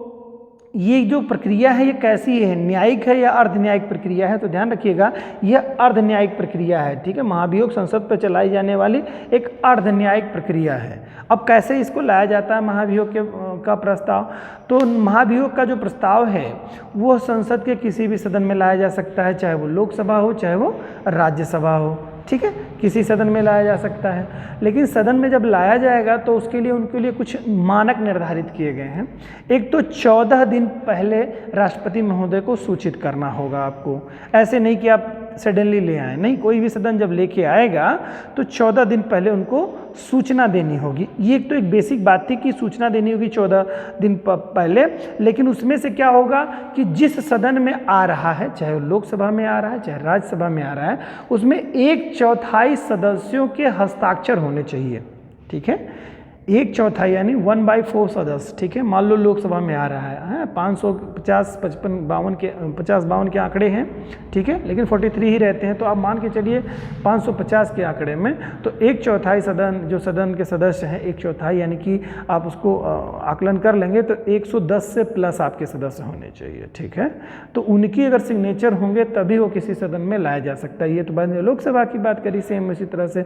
ये जो प्रक्रिया है ये कैसी है, न्यायिक है या अर्ध न्यायिक प्रक्रिया है, तो ध्यान रखिएगा यह अर्ध न्यायिक प्रक्रिया है, ठीक है। महाभियोग संसद पर चलाई जाने वाली एक अर्ध न्यायिक प्रक्रिया है। अब कैसे इसको लाया जाता है महाभियोग का प्रस्ताव, तो महाभियोग का जो प्रस्ताव है वो संसद के किसी भी सदन में लाया जा सकता है, चाहे वो लोकसभा हो चाहे वो राज्यसभा हो, ठीक है, किसी सदन में लाया जा सकता है। लेकिन सदन में जब लाया जाएगा तो उसके लिए उनके लिए कुछ मानक निर्धारित किए गए हैं। एक तो 14 दिन पहले राष्ट्रपति महोदय को सूचित करना होगा आपको, ऐसे नहीं कि आप सडनली ले आए, नहीं, कोई भी सदन जब लेके आएगा तो 14 दिन पहले उनको सूचना देनी होगी। ये तो एक बेसिक बात थी कि सूचना देनी होगी 14 दिन पहले, लेकिन उसमें से क्या होगा कि जिस सदन में आ रहा है, चाहे वो लोकसभा में आ रहा है चाहे राज्यसभा में आ रहा है, उसमें 1/4 सदस्यों के हस्ताक्षर होने चाहिए, ठीक है। एक चौथाई यानी 1/4 सदस्य, ठीक है। मान लो लोकसभा में आ रहा है 550 52 के आंकड़े हैं, ठीक है, लेकिन 43 ही रहते हैं, तो आप मान के चलिए 550 के आंकड़े में, तो एक चौथाई सदन, जो सदन के सदस्य हैं, एक चौथाई यानी कि आप उसको आकलन कर लेंगे तो 110 से प्लस आपके सदस्य होने चाहिए, ठीक है। तो उनकी अगर सिग्नेचर होंगे तभी वो किसी सदन में लाया जा सकता है। ये तो बाद में लोकसभा की बात करी, सेम इसी तरह से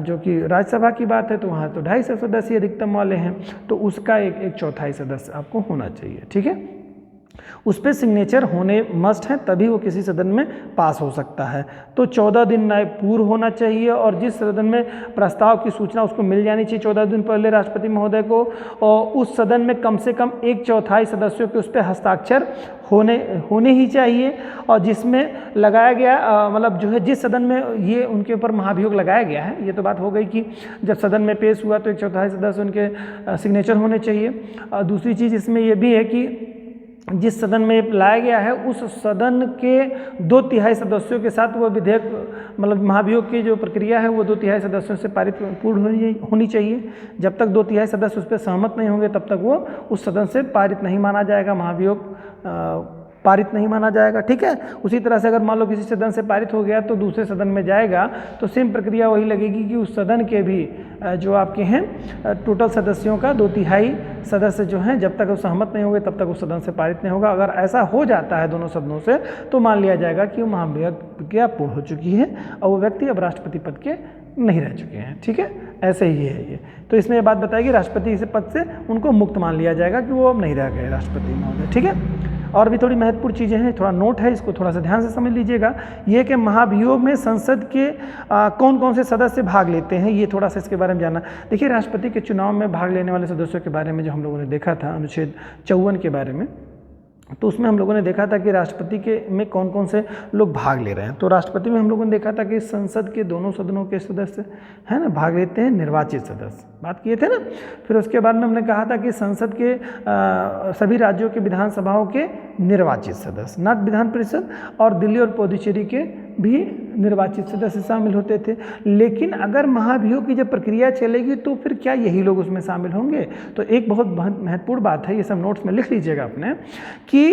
जो कि राज्यसभा की बात है तो वहाँ तो 250 सदस्य अधिकतम वाले हैं, तो उसका एक चौथाई सदस्य आपको होना चाहिए, ठीक है। उस पर सिग्नेचर होने मस्ट है, तभी वो किसी सदन में पास हो सकता है। तो 14 दिन पूर्व होना चाहिए, और जिस सदन में प्रस्ताव की सूचना उसको मिल जानी चाहिए 14 दिन पहले राष्ट्रपति महोदय को, और उस सदन में कम से कम एक चौथाई सदस्यों के उस पर हस्ताक्षर होने ही चाहिए। और जिसमें लगाया गया मतलब जो है जिस सदन में ये उनके ऊपर महाभियोग लगाया गया है, ये तो बात हो गई कि जब सदन में पेश हुआ तो एक चौथाई सदस्य उनके सिग्नेचर होने चाहिए। दूसरी चीज़ इसमें ये भी है कि जिस सदन में लाया गया है उस सदन के 2/3 सदस्यों के साथ वह विधेयक, मतलब महाभियोग की जो प्रक्रिया है वो 2/3 सदस्यों से पारित पूर्ण होनी चाहिए। जब तक 2/3 सदस्य उस पर सहमत नहीं होंगे तब तक वो उस सदन से पारित नहीं माना जाएगा, महाभियोग पारित नहीं माना जाएगा, ठीक है। उसी तरह से अगर मान लो किसी सदन से पारित हो गया तो दूसरे सदन में जाएगा तो सेम प्रक्रिया वही लगेगी कि उस सदन के भी जो आपके हैं टोटल सदस्यों का 2/3 सदस्य जो हैं जब तक वो सहमत नहीं होंगे तब तक उस सदन से पारित नहीं होगा। अगर ऐसा हो जाता है दोनों सदनों से तो मान लिया जाएगा कि वो महाभियोग प्रक्रिया पूर्ण हो चुकी है और वो व्यक्ति अब राष्ट्रपति पद के नहीं रह चुके हैं, ठीक है। ऐसे ही है ये। तो इसमें ये बात बताएगी राष्ट्रपति इस पद से उनको मुक्त मान लिया जाएगा कि वो अब नहीं रह गए राष्ट्रपति महोदय, ठीक है। और भी थोड़ी महत्वपूर्ण चीज़ें हैं, थोड़ा नोट है, इसको थोड़ा सा ध्यान से समझ लीजिएगा। ये कि महाभियोग में संसद के कौन कौन से सदस्य भाग लेते हैं, ये थोड़ा सा इसके बारे में जानना। देखिए, राष्ट्रपति के चुनाव में भाग लेने वाले सदस्यों के बारे में जो हम लोगों ने देखा था अनुच्छेद 54 के बारे में, तो उसमें हम लोगों ने देखा था कि राष्ट्रपति के में कौन कौन से लोग भाग ले रहे हैं। तो राष्ट्रपति में हम लोगों ने देखा था कि संसद के दोनों सदनों के सदस्य है ना भाग लेते हैं, निर्वाचित सदस्य बात किए थे ना। फिर उसके बाद में हमने कहा था कि संसद के सभी राज्यों के विधानसभाओं के निर्वाचित सदस्य, नॉट विधान परिषद, और दिल्ली और पुडुचेरी के भी निर्वाचित सदस्य शामिल होते थे। लेकिन अगर महाभियोग की जब प्रक्रिया चलेगी तो फिर क्या यही लोग उसमें शामिल होंगे? तो एक बहुत महत्वपूर्ण बात है, ये सब नोट्स में लिख लीजिएगा अपने, कि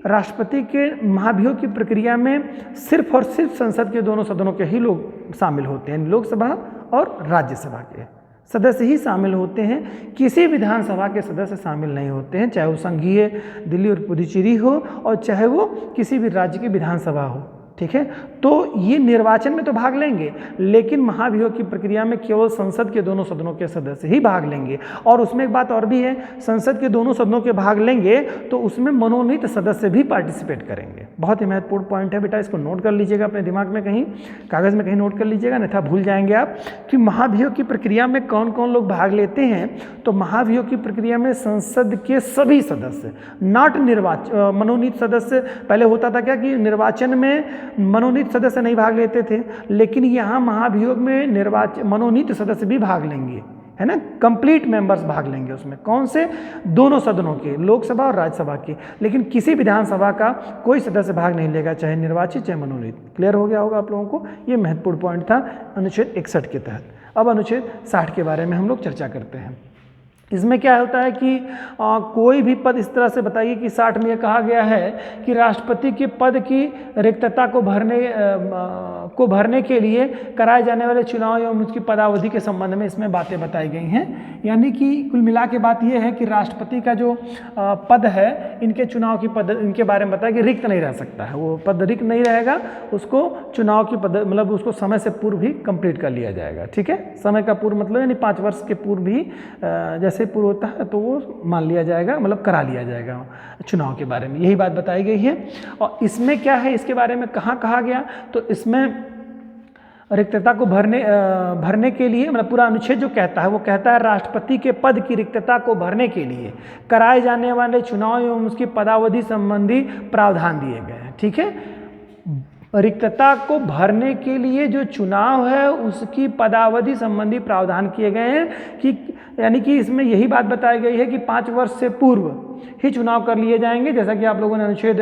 राष्ट्रपति के महाभियोग की प्रक्रिया में सिर्फ और सिर्फ संसद के दोनों सदनों के ही लोग शामिल होते हैं, लोकसभा और राज्यसभा के सदस्य ही शामिल होते हैं। किसी विधानसभा के सदस्य शामिल नहीं होते हैं, चाहे वो संघीय दिल्ली और पुडुचेरी हो और चाहे वो किसी भी राज्य की विधानसभा हो, ठीक है। तो ये निर्वाचन में तो भाग लेंगे, लेकिन महाभियोग की प्रक्रिया में केवल संसद के दोनों सदनों के सदस्य ही भाग लेंगे। और उसमें एक बात और भी है, संसद के दोनों सदनों के भाग लेंगे तो उसमें मनोनीत सदस्य भी पार्टिसिपेट करेंगे। बहुत ही महत्वपूर्ण पॉइंट है बेटा, इसको नोट कर लीजिएगा अपने दिमाग में, कहीं कागज़ में कहीं नोट कर लीजिएगा, अन्यथा भूल जाएंगे आप कि महाभियोग की प्रक्रिया में कौन कौन लोग भाग लेते हैं। तो महाभियोग की प्रक्रिया में संसद के सभी सदस्य, नॉट मनोनीत सदस्य। पहले होता था क्या कि निर्वाचन में मनोनीत सदस्य नहीं भाग लेते थे, लेकिन यहाँ महाभियोग में मनोनीत सदस्य भी भाग लेंगे, है ना। कंप्लीट मेंबर्स भाग लेंगे उसमें, कौन से? दोनों सदनों के, लोकसभा और राज्यसभा के। लेकिन किसी विधानसभा का कोई सदस्य भाग नहीं लेगा, चाहे निर्वाचित चाहे मनोनीत। क्लियर हो गया होगा आप लोगों को? ये महत्वपूर्ण पॉइंट था अनुच्छेद 61 के तहत। अब अनुच्छेद 60 के बारे में हम लोग चर्चा करते हैं। इसमें क्या होता है कि कोई भी पद इस तरह से बताइए कि 60 में यह कहा गया है कि राष्ट्रपति के पद की रिक्तता को भरने के लिए कराए जाने वाले चुनाव एवं उसकी पदावधि के संबंध में इसमें बातें बताई गई हैं। यानी कि कुल मिला के बात यह है कि राष्ट्रपति का जो पद है, इनके चुनाव की पद, इनके बारे में बताया कि रिक्त नहीं रह सकता है, वो पद रिक्त नहीं रहेगा, उसको चुनाव की पद मतलब उसको समय से पूर्व ही कंप्लीट कर लिया जाएगा, ठीक है। समय का पूर्व मतलब यानी 5 वर्ष के पूर्व भी जैसे पूर्व होता है तो वो मान लिया जाएगा, मतलब करा लिया जाएगा चुनाव के बारे में, यही बात बताई गई है। और इसमें क्या है, इसके बारे में कहाँ कहा गया, तो इसमें रिक्तता को भरने के लिए, मतलब पूरा अनुच्छेद जो कहता है वो कहता है राष्ट्रपति के पद की रिक्तता को भरने के लिए कराए जाने वाले चुनाव एवं उसकी पदावधि संबंधी प्रावधान दिए गए हैं, ठीक है। रिक्तता को भरने के लिए जो चुनाव है उसकी पदावधि संबंधी प्रावधान किए गए हैं कि यानी कि इसमें यही बात बताई गई है कि 5 वर्ष से पूर्व ही चुनाव कर लिए जाएंगे। जैसा कि आप लोगों ने अनुच्छेद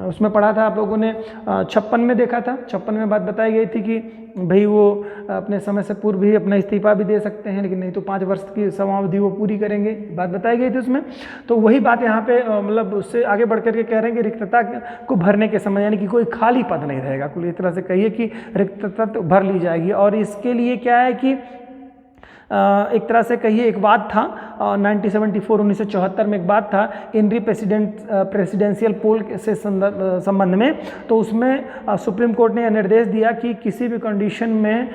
उसमें पढ़ा था, आप लोगों ने 56 में देखा था। 56 में बात बताई गई थी कि भाई वो अपने समय से पूर्व ही अपना इस्तीफा भी दे सकते हैं, लेकिन नहीं तो 5 वर्ष की समावधि वो पूरी करेंगे, बात बताई गई थी उसमें। तो वही बात यहाँ पे मतलब उससे आगे बढ़ करके कह रहे हैं कि रिक्तता को भरने के समय यानी कि कोई खाली पद नहीं रहेगा, कुल इस तरह से कहिए कि रिक्तता तो भर ली जाएगी। और इसके लिए क्या है कि एक तरह से कहिए एक वाद था 1974 में एक बात था हेनरी प्रेसिडेंशियल पोल से संबंध में। तो उसमें सुप्रीम कोर्ट ने यह निर्देश दिया कि किसी भी कंडीशन में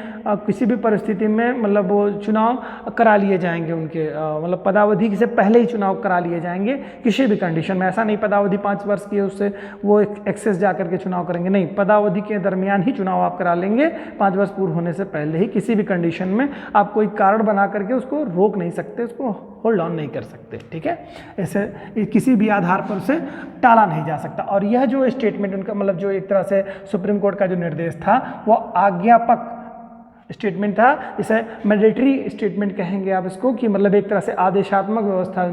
किसी भी परिस्थिति में मतलब वो चुनाव करा लिए जाएंगे, उनके मतलब पदावधि से पहले ही चुनाव करा लिए जाएंगे किसी भी कंडीशन में। ऐसा नहीं पदावधि 5 वर्ष की है उससे वो एक्सेस जा करके चुनाव करेंगे, नहीं, पदावधि के दरमियान ही चुनाव आप करा लेंगे, 5 वर्ष पूर्ण होने से पहले ही। किसी भी कंडीशन में आप कोई कारण बना करके उसको रोक नहीं सकते, उसको होल्ड ऑन नहीं कर सकते, ठीक है। ऐसे किसी भी आधार पर उसे टाला नहीं जा सकता। और यह जो स्टेटमेंट उनका मतलब जो एक तरह से सुप्रीम कोर्ट का जो निर्देश था वो आज्ञापक स्टेटमेंट था, इसे मैंडेटरी स्टेटमेंट कहेंगे आप इसको, कि मतलब एक तरह से आदेशात्मक व्यवस्था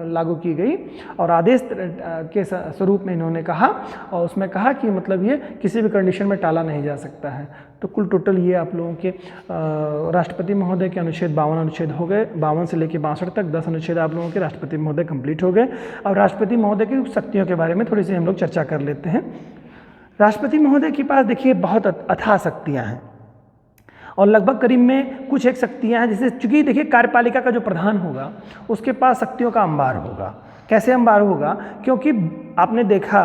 लागू की गई और आदेश के स्वरूप में इन्होंने कहा, और उसमें कहा कि मतलब ये किसी भी कंडीशन में टाला नहीं जा सकता है। तो कुल टोटल ये आप लोगों के राष्ट्रपति महोदय के अनुच्छेद 52 अनुच्छेद हो गए, 52 से लेकर 62 तक 10 अनुच्छेद आप लोगों के राष्ट्रपति महोदय कंप्लीट हो गए। अब राष्ट्रपति महोदय की शक्तियों के बारे में थोड़ी सी हम लोग चर्चा कर लेते हैं। राष्ट्रपति महोदय के पास देखिए बहुत अथाह शक्तियाँ हैं और लगभग करीब में कुछ एक शक्तियाँ हैं, जैसे चूंकि देखिए कार्यपालिका का जो प्रधान होगा उसके पास शक्तियों का अंबार होगा। कैसे अंबार होगा? क्योंकि आपने देखा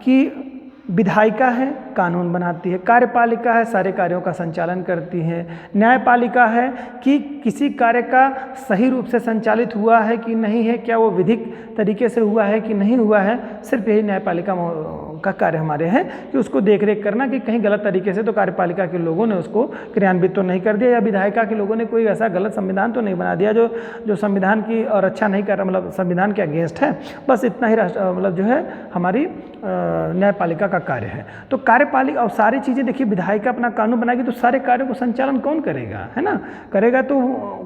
कि विधायिका है कानून बनाती है, कार्यपालिका है सारे कार्यों का संचालन करती है, न्यायपालिका है कि किसी कार्य का सही रूप से संचालित हुआ है कि नहीं है, क्या वो विधिक तरीके से हुआ है कि नहीं हुआ है, सिर्फ यही न्यायपालिका का कार्य हमारे हैं कि उसको देखरेख करना कि कहीं गलत तरीके से तो कार्यपालिका के लोगों ने उसको क्रियान्वित तो नहीं कर दिया, या विधायिका के लोगों ने कोई ऐसा गलत संविधान तो नहीं बना दिया जो संविधान की और अच्छा नहीं कर रहा, मतलब संविधान के अगेंस्ट है। बस इतना ही मतलब जो है हमारी न्यायपालिका का कार्य है। तो कार्यपालिका और सारी चीज़ें देखिए, विधायिका अपना कानून बनाएगी तो सारे कार्यों को संचालन कौन करेगा, है ना, करेगा तो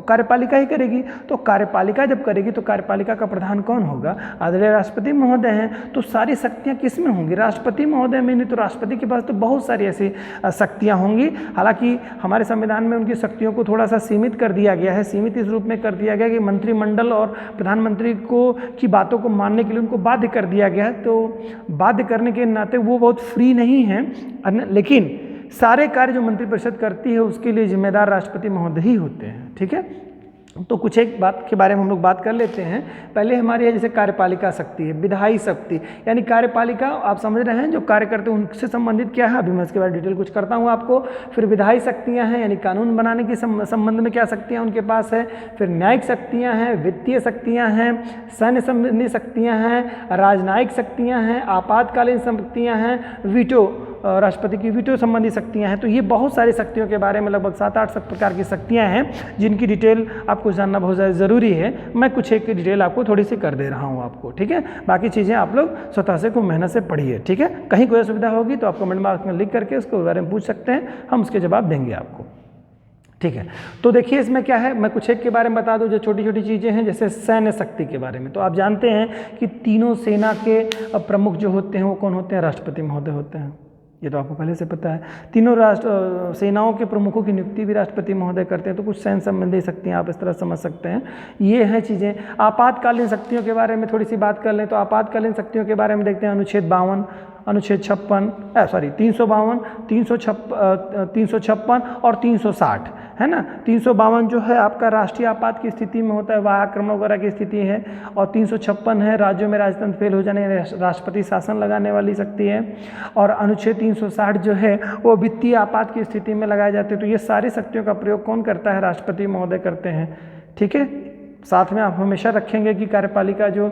कार्यपालिका ही करेगी। तो कार्यपालिका जब करेगी तो कार्यपालिका का प्रधान कौन होगा? आदरणीय राष्ट्रपति महोदय हैं। तो सारी शक्तियाँ किस में होंगी? राष्ट्रपति महोदय में। नहीं तो राष्ट्रपति के पास तो बहुत सारी ऐसी शक्तियाँ होंगी। हालांकि हमारे संविधान में उनकी शक्तियों को थोड़ा सा सीमित कर दिया गया है। सीमित इस रूप में कर दिया गया कि मंत्रिमंडल और प्रधानमंत्री की बातों को मानने के लिए उनको बाध्य कर दिया गया है। तो बाध्य करने के नाते वो बहुत फ्री नहीं हैं, लेकिन सारे कार्य जो मंत्रिपरिषद करती है उसके लिए जिम्मेदार राष्ट्रपति महोदय ही होते हैं, ठीक है। तो कुछ एक बात के बारे में हम लोग बात कर लेते हैं। पहले हमारी है जैसे कार्यपालिका शक्ति है, विधायी शक्ति, यानी कार्यपालिका आप समझ रहे हैं जो कार्य करते हैं उनसे संबंधित क्या है, अभी मैं इसके बारे में डिटेल कुछ करता हूँ आपको। फिर विधायी शक्तियाँ हैं, यानी कानून बनाने के संबंध में क्या शक्तियाँ उनके पास है। फिर न्यायिक शक्तियाँ हैं, वित्तीय शक्तियाँ हैं, सैन्य संबंधी शक्तियाँ हैं, राजनयिक शक्तियाँ हैं, आपातकालीन शक्तियाँ हैं, वीटो राष्ट्रपति की वीटो संबंधी शक्तियां हैं। तो ये बहुत सारी शक्तियों के बारे में लगभग 7-8 प्रकार की शक्तियां हैं जिनकी डिटेल आपको जानना बहुत ज़्यादा ज़रूरी है। मैं कुछ एक की डिटेल आपको थोड़ी सी कर दे रहा हूं आपको, ठीक है। बाकी चीज़ें आप लोग स्वतः से खूब मेहनत से पढ़िए, ठीक है। कहीं कोई असुविधा होगी तो आप कमेंट बॉक्स में लिख करके उसके बारे में पूछ सकते हैं, हम उसके जवाब देंगे आपको, ठीक है। तो देखिए इसमें क्या है, मैं कुछ एक के बारे में बता दूं जो छोटी छोटी चीज़ें हैं। जैसे सैन्य शक्ति के बारे में तो आप जानते हैं कि तीनों सेना के प्रमुख जो होते हैं वो कौन होते हैं? राष्ट्रपति महोदय होते हैं, ये तो आपको पहले से पता है। तीनों सेनाओं के प्रमुखों की नियुक्ति भी राष्ट्रपति महोदय करते हैं। तो कुछ सैन्य संबंधी शक्तियाँ आप इस तरह समझ सकते हैं। ये हैं चीज़ें। आपातकालीन शक्तियों के बारे में थोड़ी सी बात कर लें तो आपातकालीन शक्तियों के बारे में देखते हैं। अनुच्छेद 52, अनुच्छेद 352, 356 और 360, है ना। 352 जो है आपका राष्ट्रीय आपात की स्थिति में होता है, वह आक्रमण वगैरह की स्थिति है। और 356 है राज्यों में राजतंत्र फेल हो जाने राष्ट्रपति शासन लगाने वाली शक्ति है। और अनुच्छेद 360 जो है वो वित्तीय आपात की स्थिति में लगाए जाते हैं। तो ये सारी शक्तियों का प्रयोग कौन करता है? राष्ट्रपति महोदय करते हैं, ठीक है। साथ में आप हमेशा रखेंगे कि कार्यपालिका जो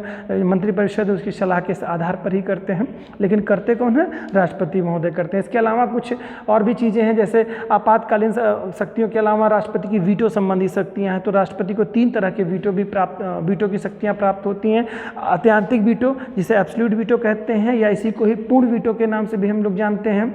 मंत्रिपरिषद उसकी सलाह के आधार पर ही करते हैं, लेकिन करते कौन है? राष्ट्रपति महोदय करते हैं। इसके अलावा कुछ और भी चीज़ें हैं, जैसे आपातकालीन शक्तियों के अलावा राष्ट्रपति की वीटो संबंधी शक्तियां हैं। तो राष्ट्रपति को 3 तरह के वीटो की शक्तियां प्राप्त होती हैं। आत्यांतिक वीटो जिसे एब्सोल्यूट वीटो कहते हैं, या इसी को ही पूर्ण वीटो के नाम से भी हम लोग जानते हैं।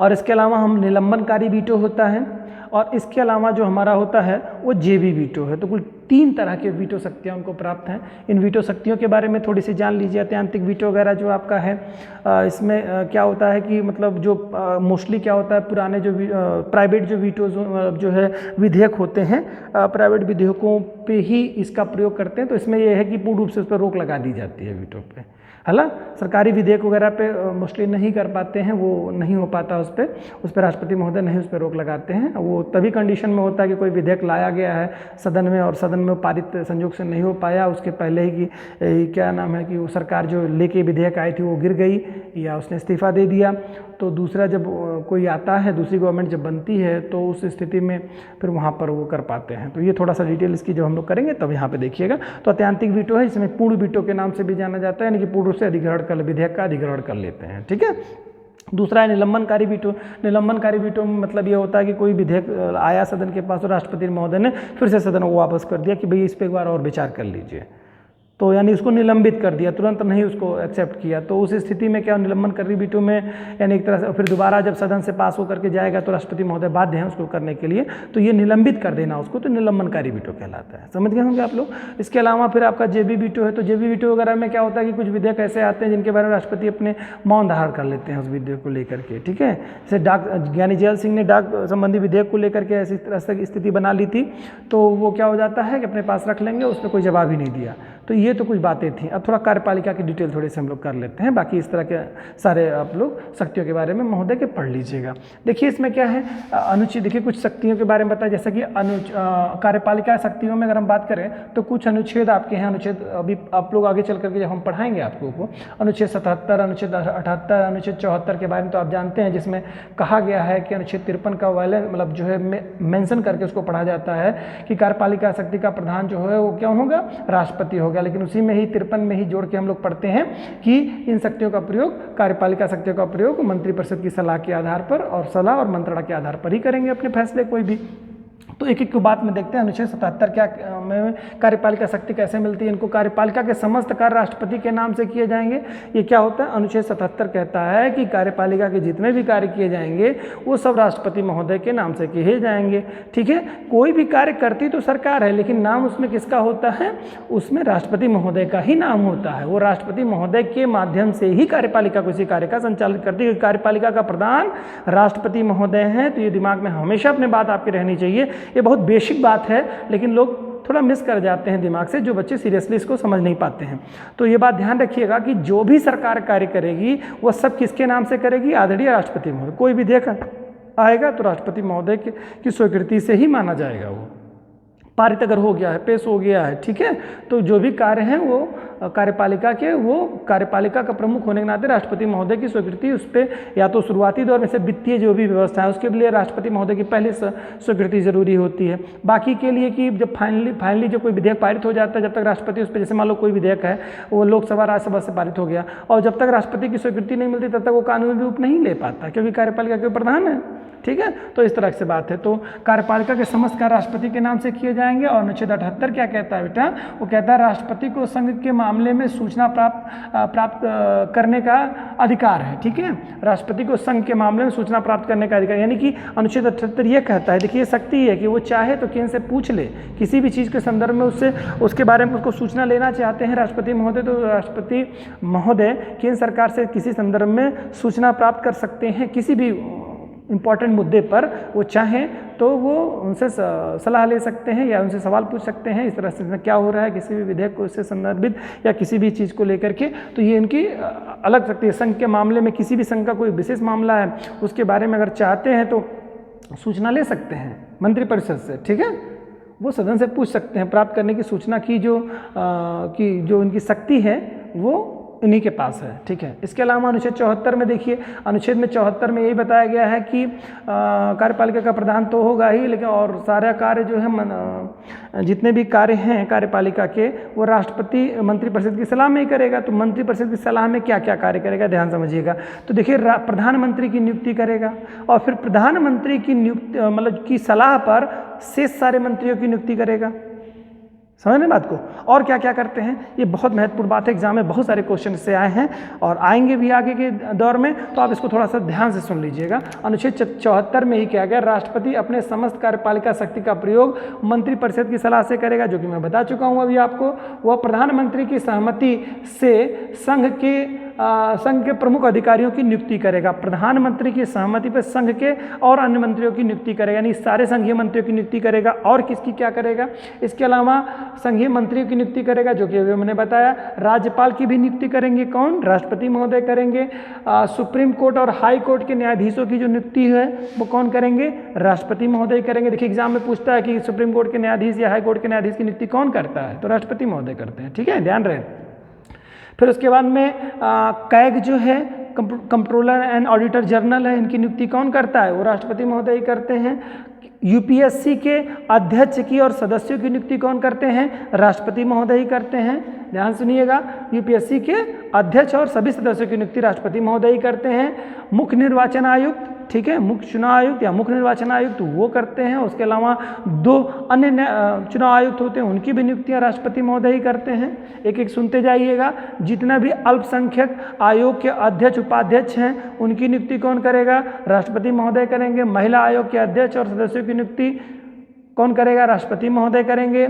और इसके अलावा हम निलंबनकारी वीटो होता है, और इसके अलावा जो हमारा होता है वो जेबी वीटो है। तो कुल 3 तरह के वीटो शक्तियाँ उनको प्राप्त हैं। इन वीटो शक्तियों के बारे में थोड़ी सी जान लीजिए। अत्यंतिक वीटो वगैरह जो आपका है, इसमें क्या होता है कि मतलब जो मोस्टली क्या होता है, पुराने जो प्राइवेट जो वीटो जो है विधेयक होते हैं, प्राइवेट विधेयकों पे ही इसका प्रयोग करते हैं। तो इसमें यह है कि पूर्ण रूप से उस पर रोक लगा दी जाती है वीटो पे। हालांकि सरकारी विधेयक वगैरह पे मोस्टली नहीं कर पाते हैं, वो नहीं हो पाता उस पर राष्ट्रपति महोदय नहीं उस पर रोक लगाते हैं। वो तभी कंडीशन में होता है कि कोई विधेयक लाया गया है सदन में और सदन में पारित संयोग से नहीं हो पाया, उसके पहले ही कि क्या नाम है कि वो सरकार जो लेके विधेयक आई थी वो गिर गई या उसने इस्तीफा दे दिया, तो दूसरा जब कोई आता है, दूसरी गवर्नमेंट जब बनती है, तो उस स्थिति में फिर वहाँ पर वो कर पाते हैं। तो ये थोड़ा सा डिटेल इसकी जब हम लोग करेंगे तब यहाँ पे देखिएगा। तो अत्यंतिक वीटो है, इसमें पूर्ण वीटो के नाम से भी जाना जाता है, यानी कि पूर्ण रूप से अधिग्रहण कर विधेयक का अधिग्रहण कर लेते हैं। ठीक है। दूसरा है निलंबनकारी वीटो। निलंबनकारी वीटो में मतलब ये होता है कि कोई विधेयक आया सदन के पास और राष्ट्रपति महोदय ने फिर से सदन को वापस कर दिया कि भाई इस पर एक बार और विचार कर लीजिए, तो यानी उसको निलंबित कर दिया, तुरंत नहीं उसको एक्सेप्ट किया। तो उस स्थिति में क्या निलंबनकारी वीटो में यानी एक तरह से फिर दोबारा जब सदन से पास होकर के जाएगा तो राष्ट्रपति महोदय बाध्य हैं उसको करने के लिए, तो ये निलंबित कर देना उसको, तो निलंबनकारी वीटो कहलाता है। समझ गए होंगे आप लोग। इसके अलावा फिर आपका जेबी वीटो है। तो जेबी वीटो वगैरह में क्या होता है कि कुछ विधेयक ऐसे आते हैं जिनके बारे में राष्ट्रपति अपने मौन धारण कर लेते हैं उस विधेयक को लेकर के। ठीक है। जैसे डाक ज्ञानी जैल सिंह ने डाक संबंधी विधेयक को लेकर के ऐसी तरह से स्थिति बना ली थी, तो वो क्या हो जाता है कि अपने पास रख लेंगे, उस पर कोई जवाब ही नहीं दिया। तो ये तो कुछ बातें थी। अब थोड़ा कार्यपालिका की डिटेल थोड़ी से हम लोग कर लेते हैं। बाकी इस तरह के सारे आप लोग शक्तियों के बारे में महोदय के पढ़ लीजिएगा। देखिए इसमें क्या है, अनुच्छेद देखिए कुछ शक्तियों के बारे में बताया। जैसा कि कार्यपालिका शक्तियों में अगर हम बात करें तो कुछ अनुच्छेद आपके हैं। अनुच्छेद अभी आप लोग आगे चल करके जब हम पढ़ाएंगे आपको को अनुच्छेद 77, अनुच्छेद 78, अनुच्छेद 74 के बारे में तो आप जानते हैं, जिसमें कहा गया है कि अनुच्छेद 53 का वायलेंस मतलब जो है मेंशन करके उसको पढ़ा जाता है कि कार्यपालिका शक्ति का प्रधान जो है वो क्या होगा, राष्ट्रपति होगा। लेकिन उसी में ही 53 में ही जोड़ के हम लोग पढ़ते हैं कि इन शक्तियों का प्रयोग, कार्यपालिका शक्तियों का प्रयोग मंत्रिपरिषद की सलाह के आधार पर और सलाह और मंत्रणा के आधार पर ही करेंगे अपने फैसले कोई भी। तो एक एक बात में देखते हैं। अनुच्छेद 77 क्या में कार्यपालिका शक्ति कैसे मिलती है। इनको कार्यपालिका के समस्त कार्य राष्ट्रपति के नाम से किए जाएंगे। ये क्या होता है, अनुच्छेद 77 कहता है कि कार्यपालिका के जितने भी कार्य किए जाएंगे वो सब राष्ट्रपति महोदय के नाम से किए जाएंगे। ठीक है। कोई भी कार्य करती तो सरकार है, लेकिन नाम उसमें किसका होता है, उसमें राष्ट्रपति महोदय का ही नाम होता है। वो राष्ट्रपति महोदय के माध्यम से ही कार्यपालिका किसी कार्य का संचालित करती है। कार्यपालिका का प्रधान राष्ट्रपति महोदय हैं। तो ये दिमाग में हमेशा अपने बात आपकी रहनी चाहिए। ये बहुत बेसिक बात है, लेकिन लोग थोड़ा मिस कर जाते हैं दिमाग से, जो बच्चे सीरियसली इसको समझ नहीं पाते हैं। तो ये बात ध्यान रखिएगा कि जो भी सरकार कार्य करेगी वो सब किसके नाम से करेगी, आदरणीय राष्ट्रपति महोदय। कोई विधेयक आएगा तो राष्ट्रपति महोदय की स्वीकृति से ही माना जाएगा। वो पारित अगर हो गया है, पेश हो गया है, ठीक है, तो जो भी कार्य हैं वो कार्यपालिका के, वो कार्यपालिका का प्रमुख होने के नाते राष्ट्रपति महोदय की स्वीकृति उस पर, या तो शुरुआती दौर में से वित्तीय जो भी व्यवस्था है उसके लिए राष्ट्रपति महोदय की पहले स्वीकृति जरूरी होती है। बाकी के लिए कि जब फाइनली जो कोई विधेयक पारित हो जाता है, जब तक राष्ट्रपति उस पर, जैसे मान लो कोई विधेयक है वो लोकसभा राज्यसभा से पारित हो गया और जब तक राष्ट्रपति की स्वीकृति नहीं मिलती तब तक वो कानूनी रूप नहीं ले पाता, क्योंकि कार्यपालिका के प्रधान है। ठीक है। तो इस तरह से बात है। तो कार्यपालिका के समस्त कार्य राष्ट्रपति के नाम से किए जाएंगे। और अनुच्छेद 78 क्या कहता है बेटा, वो कहता है राष्ट्रपति को संघ के मामले में सूचना प्राप्त करने का अधिकार है। ठीक है। राष्ट्रपति को संघ के मामले में सूचना प्राप्त करने का अधिकार, यानी कि अनुच्छेद 78 ये कहता है, देखिए शक्ति है कि वो चाहे तो केंद्र से पूछ ले, किसी भी चीज़ के संदर्भ में उससे उसके बारे में उसको सूचना लेना चाहते हैं राष्ट्रपति महोदय, तो राष्ट्रपति महोदय केंद्र सरकार से किसी संदर्भ में सूचना प्राप्त कर सकते हैं। किसी भी इम्पॉर्टेंट मुद्दे पर वो चाहें तो वो उनसे सलाह ले सकते हैं या उनसे सवाल पूछ सकते हैं, इस तरह से क्या हो रहा है किसी भी विधेयक को इससे संदर्भित या किसी भी चीज़ को लेकर के। तो ये इनकी अलग शक्ति है। संघ के मामले में किसी भी संघ का कोई विशेष मामला है उसके बारे में अगर चाहते हैं तो सूचना ले सकते हैं मंत्रिपरिषद से। ठीक है। वो सदन से पूछ सकते हैं। प्राप्त करने की सूचना की जो इनकी शक्ति है वो इन्हीं के पास है। ठीक है। इसके अलावा अनुच्छेद 74 में देखिए, अनुच्छेद में 74 में यही बताया गया है कि कार्यपालिका का प्रधान तो होगा ही, लेकिन और सारे कार्य जो है जितने भी कार्य हैं कार्यपालिका के वो राष्ट्रपति मंत्रिपरिषद की सलाह में ही करेगा। तो मंत्रिपरिषद की सलाह में क्या क्या कार्य करेगा, ध्यान समझिएगा। तो देखिए प्रधानमंत्री की नियुक्ति करेगा और फिर प्रधानमंत्री की नियुक्ति मतलब की सलाह पर शेष सारे मंत्रियों की नियुक्ति करेगा। समझने बात को। और क्या क्या करते हैं, ये बहुत महत्वपूर्ण बात है, एग्जाम में बहुत सारे क्वेश्चन इससे आए हैं और आएंगे भी आगे के दौर में, तो आप इसको थोड़ा सा ध्यान से सुन लीजिएगा। अनुच्छेद 74 में ही क्या गया, राष्ट्रपति अपने समस्त कार्यपालिका शक्ति का प्रयोग मंत्रिपरिषद की सलाह से करेगा, जो कि मैं बता चुका हूँ अभी आपको। वह प्रधानमंत्री की सहमति से संघ के प्रमुख अधिकारियों की नियुक्ति करेगा। प्रधानमंत्री की सहमति पर संघ के और अन्य मंत्रियों की नियुक्ति करेगा, यानी सारे संघीय मंत्रियों की नियुक्ति करेगा। और किसकी क्या करेगा, इसके अलावा संघीय मंत्रियों की नियुक्ति करेगा, जो कि अभी मैंने बताया। राज्यपाल की भी नियुक्ति करेंगे, कौन, राष्ट्रपति महोदय करेंगे। सुप्रीम कोर्ट और हाई कोर्ट के न्यायाधीशों की जो नियुक्ति है वो कौन करेंगे, राष्ट्रपति महोदय करेंगे। देखिए एग्जाम में पूछता है कि सुप्रीम कोर्ट के न्यायाधीश या हाई कोर्ट के न्यायाधीश की नियुक्ति कौन करता है, तो राष्ट्रपति महोदय करते हैं, ठीक है, ध्यान रहे। फिर उसके बाद में कैग जो है, कंट्रोलर एंड ऑडिटर जनरल है, इनकी नियुक्ति कौन करता है, वो राष्ट्रपति महोदय ही करते हैं। यूपीएससी के अध्यक्ष की और सदस्यों की नियुक्ति कौन करते हैं, राष्ट्रपति महोदय ही करते हैं। ध्यान सुनिएगा, यूपीएससी के अध्यक्ष और सभी सदस्यों की नियुक्ति राष्ट्रपति महोदय ही करते हैं। मुख्य निर्वाचन आयुक्त, ठीक है, मुख्य चुनाव आयुक्त या मुख्य निर्वाचन आयुक्त वो करते हैं। उसके अलावा 2 अन्य चुनाव आयुक्त होते हैं, उनकी भी नियुक्तियां राष्ट्रपति महोदय ही करते हैं। एक एक सुनते जाइएगा। जितना भी अल्पसंख्यक आयोग के अध्यक्ष उपाध्यक्ष हैं उनकी नियुक्ति कौन करेगा, राष्ट्रपति महोदय करेंगे। महिला आयोग के अध्यक्ष और सदस्यों की नियुक्ति कौन करेगा, राष्ट्रपति महोदय करेंगे।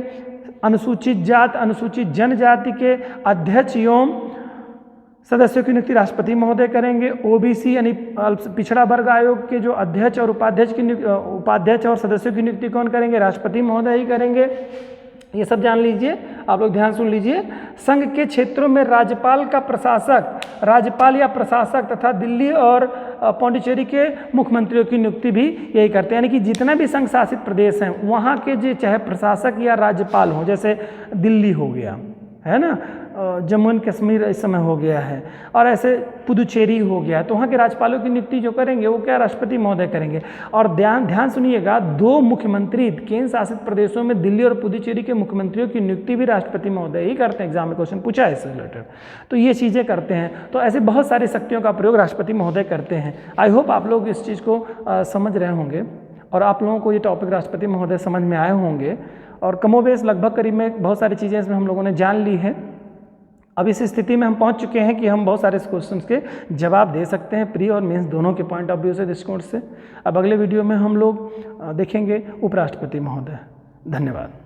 अनुसूचित जाति अनुसूचित जनजाति के अध्यक्ष एवं सदस्यों की नियुक्ति राष्ट्रपति महोदय करेंगे। ओबीसी यानी पिछड़ा वर्ग आयोग के जो अध्यक्ष और उपाध्यक्ष और सदस्यों की नियुक्ति कौन करेंगे, राष्ट्रपति महोदय ही करेंगे। ये सब जान लीजिए, आप लोग ध्यान सुन लीजिए। संघ के क्षेत्रों में राज्यपाल या प्रशासक तथा दिल्ली और पौंडीचेरी के मुख्यमंत्रियों की नियुक्ति भी यही करते हैं। यानी कि जितना भी संघ शासित प्रदेश हैं वहाँ के जो चाहे प्रशासक या राज्यपाल हो, जैसे दिल्ली हो गया है ना, जम्मू एंड कश्मीर इस समय हो गया है, और ऐसे पुदुचेरी हो गया है, तो वहाँ के राज्यपालों की नियुक्ति जो करेंगे वो क्या, राष्ट्रपति महोदय करेंगे। और ध्यान सुनिएगा, 2 मुख्यमंत्री केंद्र शासित प्रदेशों में दिल्ली और पुदुचेरी के मुख्यमंत्रियों की नियुक्ति भी राष्ट्रपति महोदय ही करते हैं। एग्जाम में क्वेश्चन पूछा है इससे रिलेटेड, तो ये चीज़ें करते हैं। तो ऐसे बहुत सारी शक्तियों का प्रयोग राष्ट्रपति महोदय करते हैं। आई होप आप लोग इस चीज़ को समझ रहे होंगे और आप लोगों को ये टॉपिक राष्ट्रपति महोदय समझ में आए होंगे, और कमोबेश लगभग करीब में बहुत सारी चीज़ें इसमें हम लोगों ने जान ली है। अब इस स्थिति में हम पहुंच चुके हैं कि हम बहुत सारे क्वेश्चंस के जवाब दे सकते हैं, प्री और मेंस दोनों के पॉइंट ऑफ व्यू से, दृष्टिकोण से। अब अगले वीडियो में हम लोग देखेंगे उपराष्ट्रपति महोदय। धन्यवाद।